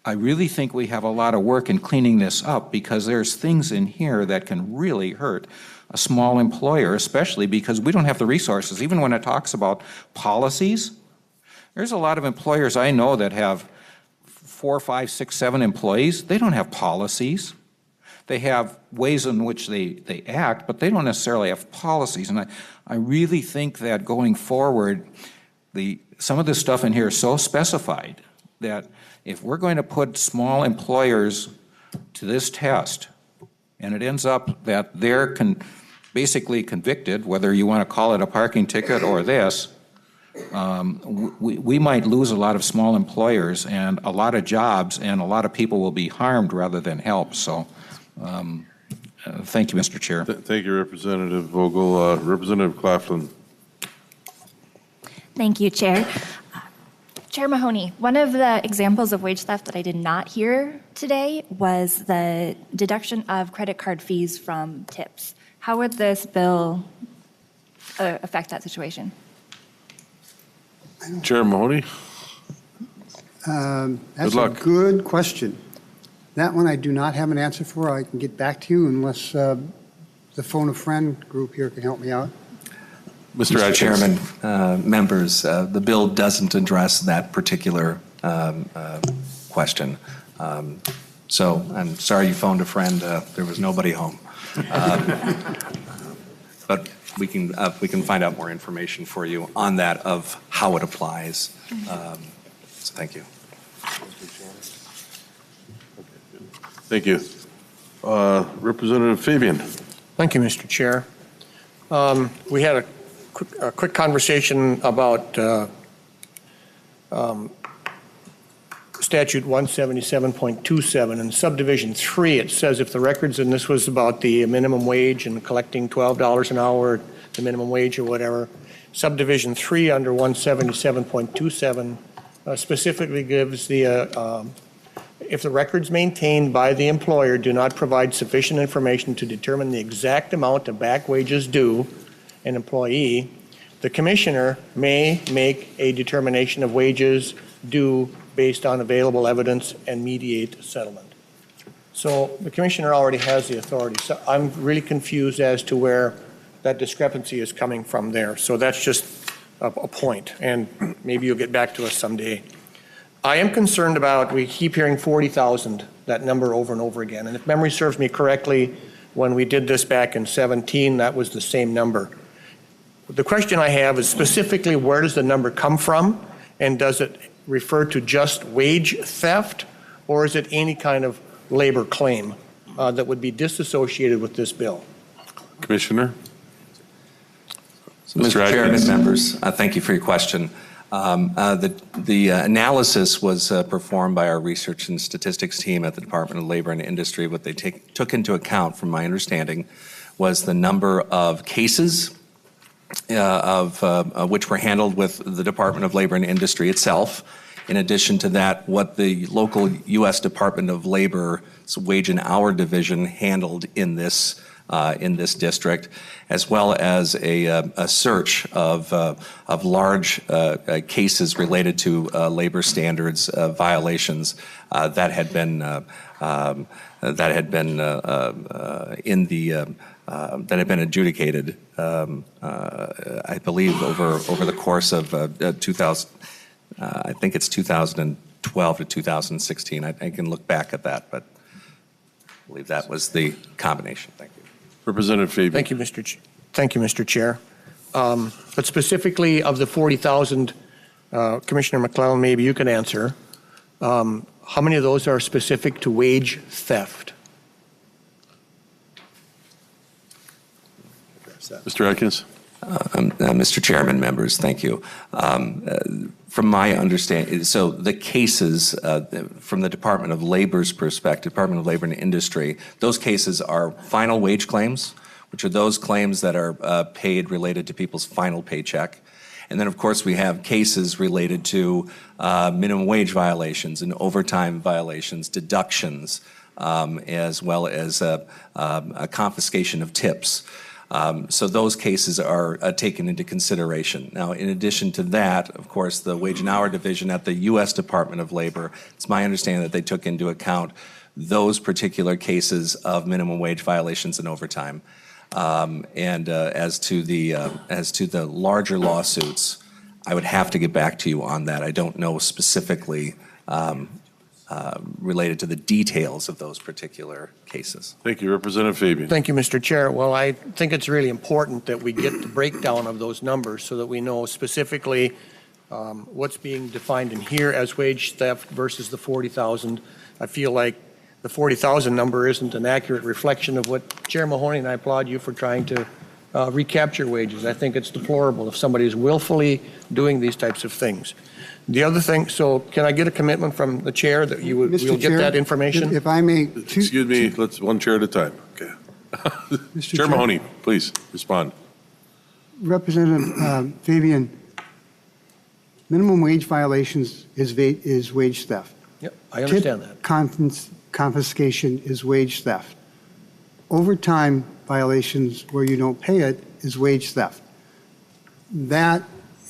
I really think we have a lot of work in cleaning this up because there's things in here that can really hurt a small employer, especially because we don't have the resources. Even when it talks about policies, there's a lot of employers I know that have 4, 5, 6, 7 employees. They don't have policies. They have ways in which they act, but they don't necessarily have policies. And I really think that going forward, some of this stuff in here is so specified that if we're going to put small employers to this test, and it ends up that they're basically convicted, whether you want to call it a parking ticket or this, we might lose a lot of small employers and a lot of jobs, and a lot of people will be harmed rather than helped. So. Thank you, Mr. Chair. Thank you, Representative Vogel. Representative Claflin. Thank you, Chair. Chair Mahoney, one of the examples of wage theft that I did not hear today was the deduction of credit card fees from tips. How would this bill affect that situation? Chair Mahoney. That's a good question. That one I do not have an answer for. I can get back to you unless the Phone a Friend group here can help me out. Mr. Chairman, members, the bill doesn't address that particular question. So I'm sorry you phoned a friend. There was nobody home. But we can find out more information for you on that of how it applies. So thank you. Thank you. Representative Fabian. Thank you, Mr. Chair. We had a quick conversation about statute 177.27 and subdivision 3. It says if the records, and this was about the minimum wage and collecting $12 an hour, the minimum wage or whatever, subdivision 3 under 177.27 specifically gives the if the records maintained by the employer do not provide sufficient information to determine the exact amount of back wages due an employee, the commissioner may make a determination of wages due based on available evidence and mediate settlement. So the commissioner already has the authority. So I'm really confused as to where that discrepancy is coming from there. So that's just a point, and maybe you'll get back to us someday. I am concerned about, we keep hearing 40,000, that number over and over again. And if memory serves me correctly, when we did this back in 17, that was the same number. The question I have is specifically where does the number come from? And does it refer to just wage theft, or is it any kind of labor claim that would be disassociated with this bill? Commissioner. Mr. Chairman, members, thank you for your question. The analysis was performed by our research and statistics team at the Department of Labor and Industry. What they took into account, from my understanding, was the number of cases which were handled with the Department of Labor and Industry itself. In addition to that, what the local U.S. Department of Labor's Wage and Hour Division handled in this district, as well as a search of large cases related to labor standards violations that had been adjudicated. I believe over the course of 2000. I think it's 2012 to 2016. I can look back at that, but I believe that was the combination. Thank you. Representative Fabian. Thank you, Mr. Chair. But specifically of the 40,000 Commissioner McClellan, maybe you can answer. How many of those are specific to wage theft? Mr. Atkins? Mr. Chairman, members, thank you. From my understanding, so the cases from the Department of Labor's perspective, Department of Labor and Industry, those cases are final wage claims, which are those claims that are paid related to people's final paycheck. And then, of course, we have cases related to minimum wage violations and overtime violations, deductions, as well as a confiscation of tips. So those cases are taken into consideration. Now, in addition to that, of course, the Wage and Hour Division at the U.S. Department of Labor, it's my understanding that they took into account those particular cases of minimum wage violations and overtime. And as to the larger lawsuits, I would have to get back to you on that. I don't know specifically related to the details of those particular cases. Thank you. Representative Fabian. Thank you, Mr. Chair. Well, I think it's really important that we get the breakdown of those numbers so that we know specifically what's being defined in here as wage theft versus the 40,000. I feel like the 40,000 number isn't an accurate reflection of what Chair Mahoney, and I applaud you for trying to recapture wages. I think it's deplorable if somebody is willfully doing these types of things. The other thing, so can I get a commitment from the chair that you will get Chair, that information? If I may. Excuse me, let's one chair at a time. Okay. Chair Mahoney, please respond. Representative Fabian, minimum wage violations is wage theft. Yep, I understand that. Confiscation is wage theft. Overtime violations where you don't pay it is wage theft. That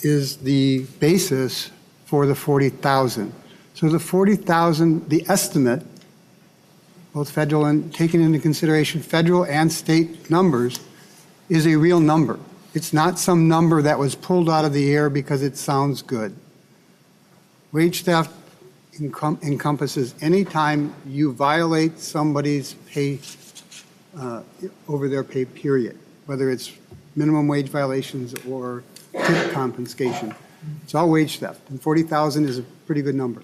is the basis for the 40,000. So the 40,000, the estimate, both federal and taken into consideration federal and state numbers, is a real number. It's not some number that was pulled out of the air because it sounds good. Wage theft encompasses any time you violate somebody's pay over their pay period, whether it's minimum wage violations or tip confiscation. It's all wage theft, and 40,000 is a pretty good number.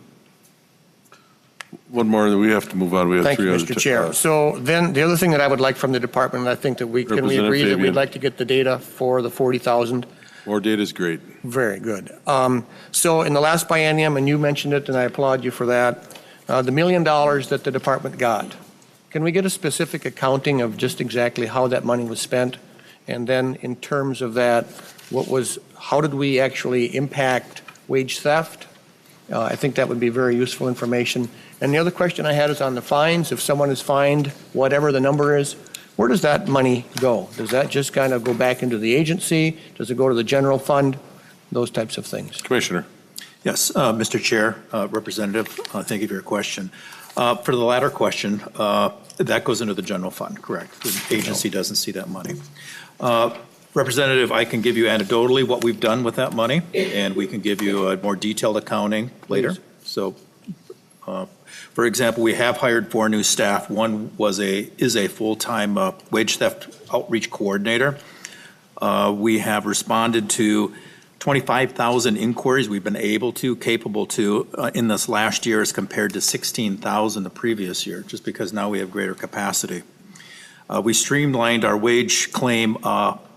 One more, we have to move on. We have Thank three you, other. Mr. Chair. So then the other thing that I would like from the department, and I think that can we Representative agree that Fabian. we'd like to get the data for the 40,000? More data is great. Very good. So in the last biennium, and you mentioned it, and I applaud you for that, the $1 million that the department got, can we get a specific accounting of just exactly how that money was spent? And then in terms of that, how did we actually impact wage theft? I think that would be very useful information. And the other question I had is on the fines. If someone is fined, whatever the number is, where does that money go? Does that just kind of go back into the agency? Does it go to the general fund? Those types of things. Commissioner. Yes, Mr. Chair, Representative, thank you for your question. For the latter question, that goes into the general fund, correct? The agency doesn't see that money. Representative, I can give you anecdotally what we've done with that money, and we can give you a more detailed accounting later. So, for example, we have hired 4 new staff. One is a full-time wage theft outreach coordinator. We have responded to 25,000 inquiries we've been capable to in this last year as compared to 16,000 the previous year, just because now we have greater capacity. We streamlined our wage claim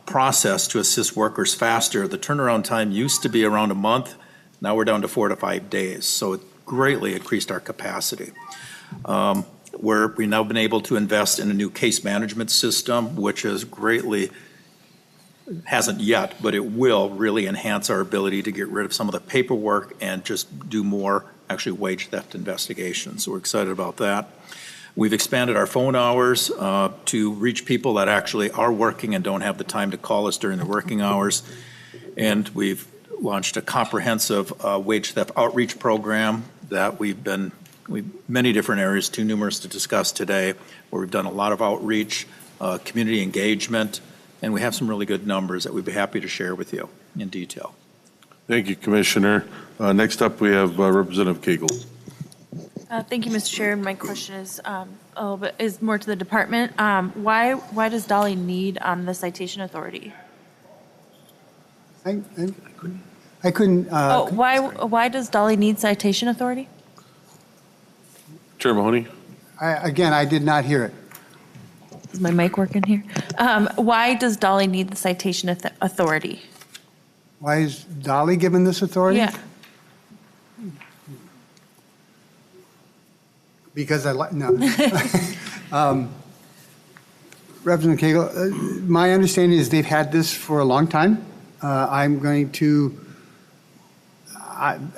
process to assist workers faster. The turnaround time used to be around a month. Now we're down to 4 to 5 days. So it greatly increased our capacity. We've now been able to invest in a new case management system, which has greatly, hasn't yet, but it will really enhance our ability to get rid of some of the paperwork and just do more actually wage theft investigations. So we're excited about that. We've expanded our phone hours to reach people that actually are working and don't have the time to call us during their working hours. And we've launched a comprehensive wage theft outreach program that we've many different areas, too numerous to discuss today, where we've done a lot of outreach, community engagement, and we have some really good numbers that we'd be happy to share with you in detail. Thank you, Commissioner. Next up, we have Representative Cagle. Thank you, Mr. Chair. My question is a little bit more to the department. Why does Dolly need the citation authority? I I couldn't. Why does Dolly need citation authority? Chair Mahoney? Again, I did not hear it. Is my mic working here? Why does Dolly need the citation authority? Why is Dolly given this authority? Yeah. Because I like, no. Representative Cagle, my understanding is they've had this for a long time. I'm going to,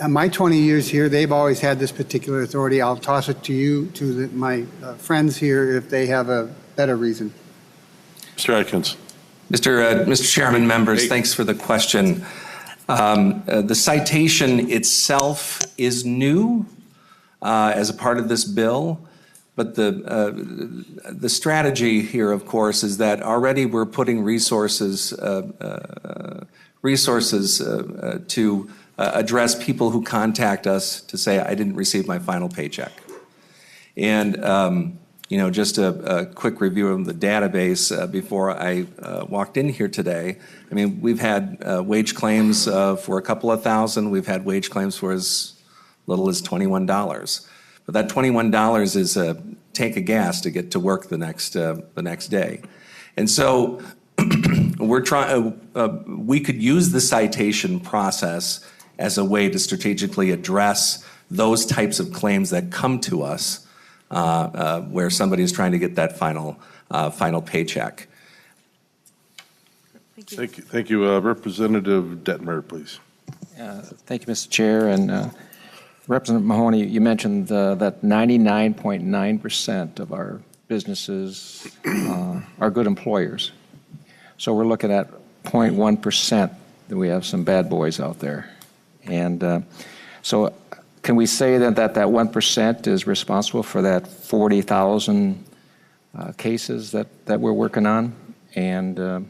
my 20 years here, they've always had this particular authority. I'll toss it to you, to my friends here, if they have a better reason. Mr. Atkins. Mr. Chairman, members, thanks for the question. The citation itself is new as a part of this bill, but the strategy here, of course, is that already we're putting resources to address people who contact us to say, I didn't receive my final paycheck. And just a quick review of the database before I walked in here today. I mean, we've had wage claims for a couple of thousand. We've had wage claims for as little as $21. But that $21 is a tank of gas to get to work the next day. And so we're trying. We could use the citation process as a way to strategically address those types of claims that come to us, where somebody is trying to get that final paycheck. Thank you. Representative Detmer, please. Thank you, Mr. Chair. And Representative Mahoney, you mentioned that 99.9% of our businesses are good employers. So we're looking at 0.1% that we have some bad boys out there. And so can we say that 1% is responsible for that 40,000 cases that we're working on? And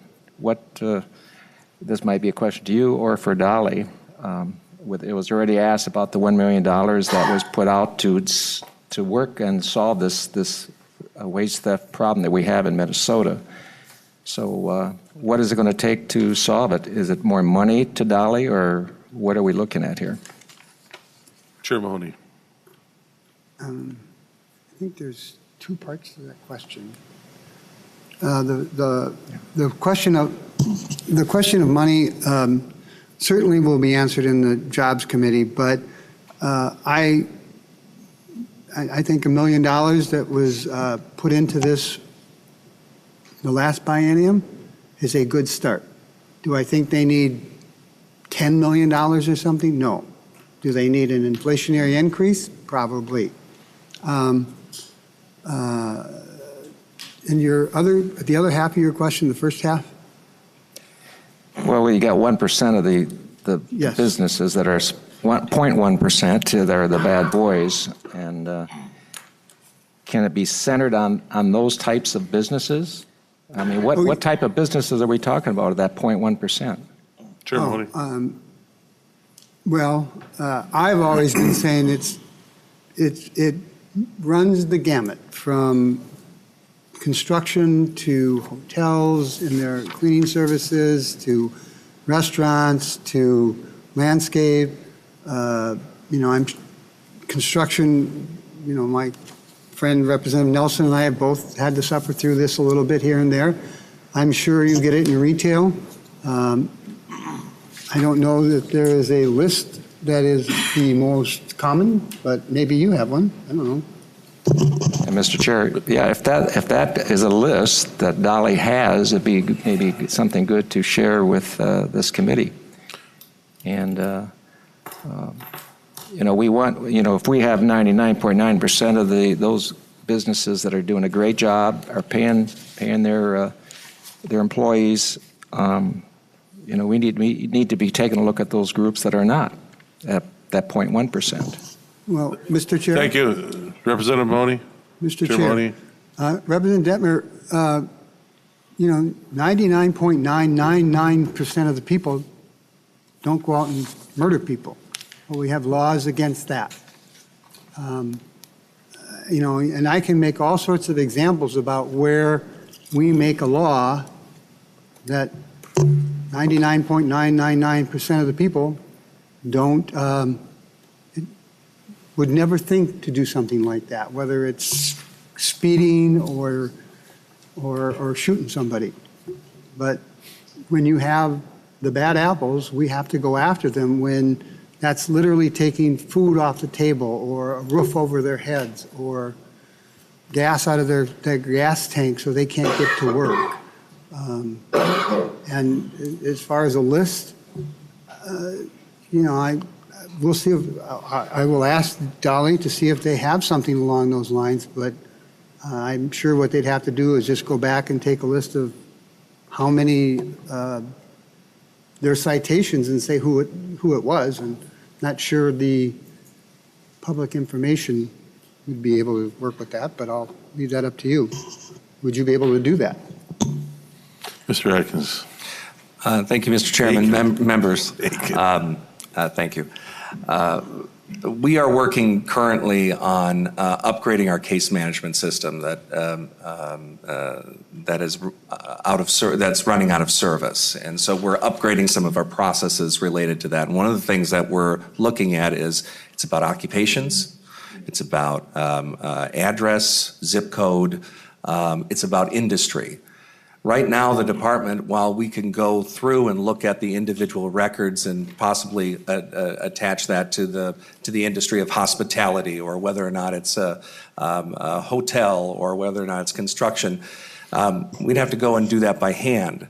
this might be a question to you or for Dolly. It was already asked about the $1 million that was put out to work and solve this wage theft problem that we have in Minnesota. So what is it going to take to solve it? Is it more money to Dolly, or what are we looking at here? Chair Mahoney. I think there's two parts to that question. The question of money certainly will be answered in the Jobs Committee, but I think $1 million that was put into this the last biennium is a good start. Do I think they need $10 million or something? No. Do they need an inflationary increase? Probably. And the other half of your question, the first half? Well, you got 1% of the Yes. businesses that are 0.1% that are the bad boys, and can it be centered on those types of businesses? I mean, what type of businesses are we talking about at that 0.1%? Chair Mahoney. I've always been saying it runs the gamut from construction to hotels and their cleaning services to restaurants to landscape. I'm construction. My friend Representative Nelson and I have both had to suffer through this a little bit here and there. I'm sure you get it in retail. I don't know that there is a list that is the most common, but maybe you have one. I don't know. And Mr. Chair, yeah, if that is a list that Dolly has, it'd be maybe something good to share with this committee. And we want, if we have 99.9% of those businesses that are doing a great job, are paying their employees, we need to be taking a look at those groups that are not at that 0.1%. Well, Mr. Chair. Thank you. Representative Mahoney. Mr. Chair Chair. Mahoney. Representative Detmer, 99.999% of the people don't go out and murder people. Well, we have laws against that. And I can make all sorts of examples about where we make a law that 99.999% of the people don't, would never think to do something like that, whether it's speeding or shooting somebody. But when you have the bad apples, we have to go after them when that's literally taking food off the table or a roof over their heads or gas out of their gas tank so they can't get to work. And as far as a list, we'll see if, I will ask Dolly to see if they have something along those lines, but I'm sure what they'd have to do is just go back and take a list of how many their citations and say who it was. And not sure the public information would be able to work with that, but I'll leave that up to you. Would you be able to do that? Mr. Atkins. Thank you, Mr. Chairman, members. Thank you. We are working currently on upgrading our case management system that is that's running out of service, and so we're upgrading some of our processes related to that. And one of the things that we're looking at is it's about occupations, it's about address, zip code, it's about industry. Right now, the department, while we can go through and look at the individual records and possibly attach that to the industry of hospitality, or whether or not it's a hotel, or whether or not it's construction, we'd have to go and do that by hand.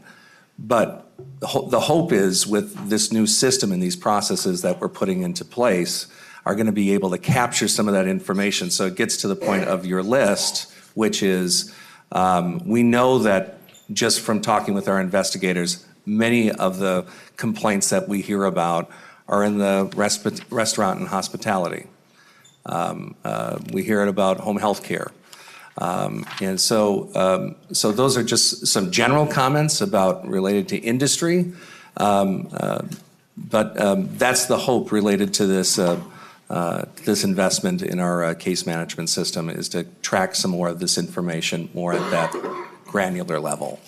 But the hope is, with this new system and these processes that we're putting into place, are going to be able to capture some of that information. So it gets to the point of your list, which is we know that just from talking with our investigators, many of the complaints that we hear about are in the restaurant and hospitality. We hear it about home health care. And so those are just some general comments about related to industry. But that's the hope related to this investment in our case management system, is to track some more of this information more at that granular level.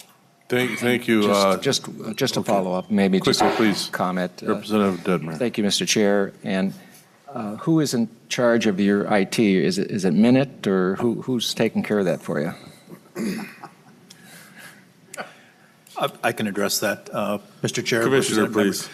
Thank you. Just to follow up, maybe Quickly, just a please. comment. Representative Dedmer. Thank you, Mr. Chair. And who is in charge of your IT? Is it Minute, or who's taking care of that for you? I can address that, Mr. Chair. Commissioner, please.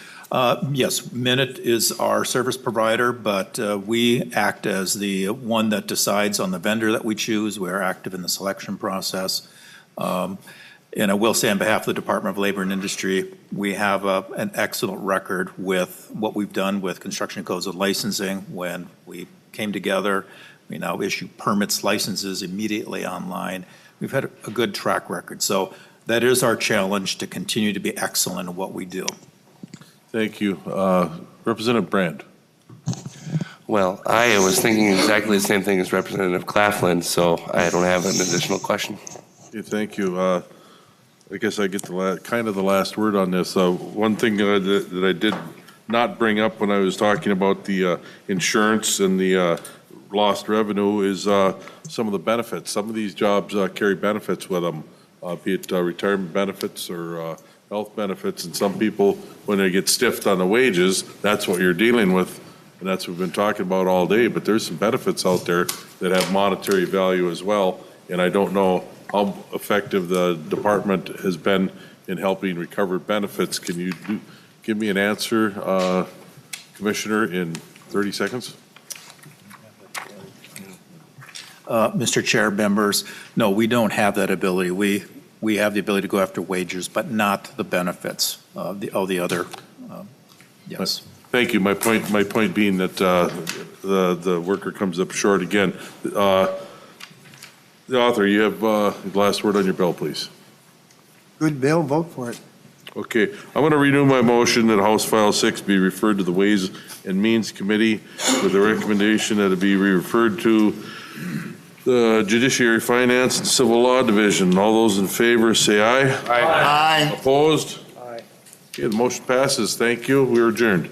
Yes, Minute is our service provider, but we act as the one that decides on the vendor that we choose. We're active in the selection process. And I will say, on behalf of the Department of Labor and Industry, we have an excellent record with what we've done with construction codes and licensing. When we came together, we now issue permits, licenses immediately online. We've had a good track record. So that is our challenge, to continue to be excellent in what we do. Thank you. Representative Brandt. Well, I was thinking exactly the same thing as Representative Claflin, so I don't have an additional question. Okay, thank you. I guess I get the last word on this. One thing that I did not bring up when I was talking about the insurance and the lost revenue is some of the benefits. Some of these jobs carry benefits with them, be it retirement benefits or health benefits. And some people, when they get stiffed on the wages, that's what you're dealing with. And that's what we've been talking about all day. But there's some benefits out there that have monetary value as well. And I don't know how effective the department has been in helping recover benefits. Can you give me an answer, Commissioner, in 30 seconds? Mr. Chair, members, no, we don't have that ability. We have the ability to go after wages, but not the benefits of the other. Yes. Thank you. My point being that the worker comes up short again. The author, you have the last word on your bill, please. Good bill, vote for it. Okay, I'm going to renew my motion that House File 6 be referred to the Ways and Means Committee with a recommendation that it be referred to the Judiciary, Finance, and Civil Law Division. All those in favor say aye. Aye. Opposed? Aye. Okay, the motion passes. Thank you. We are adjourned.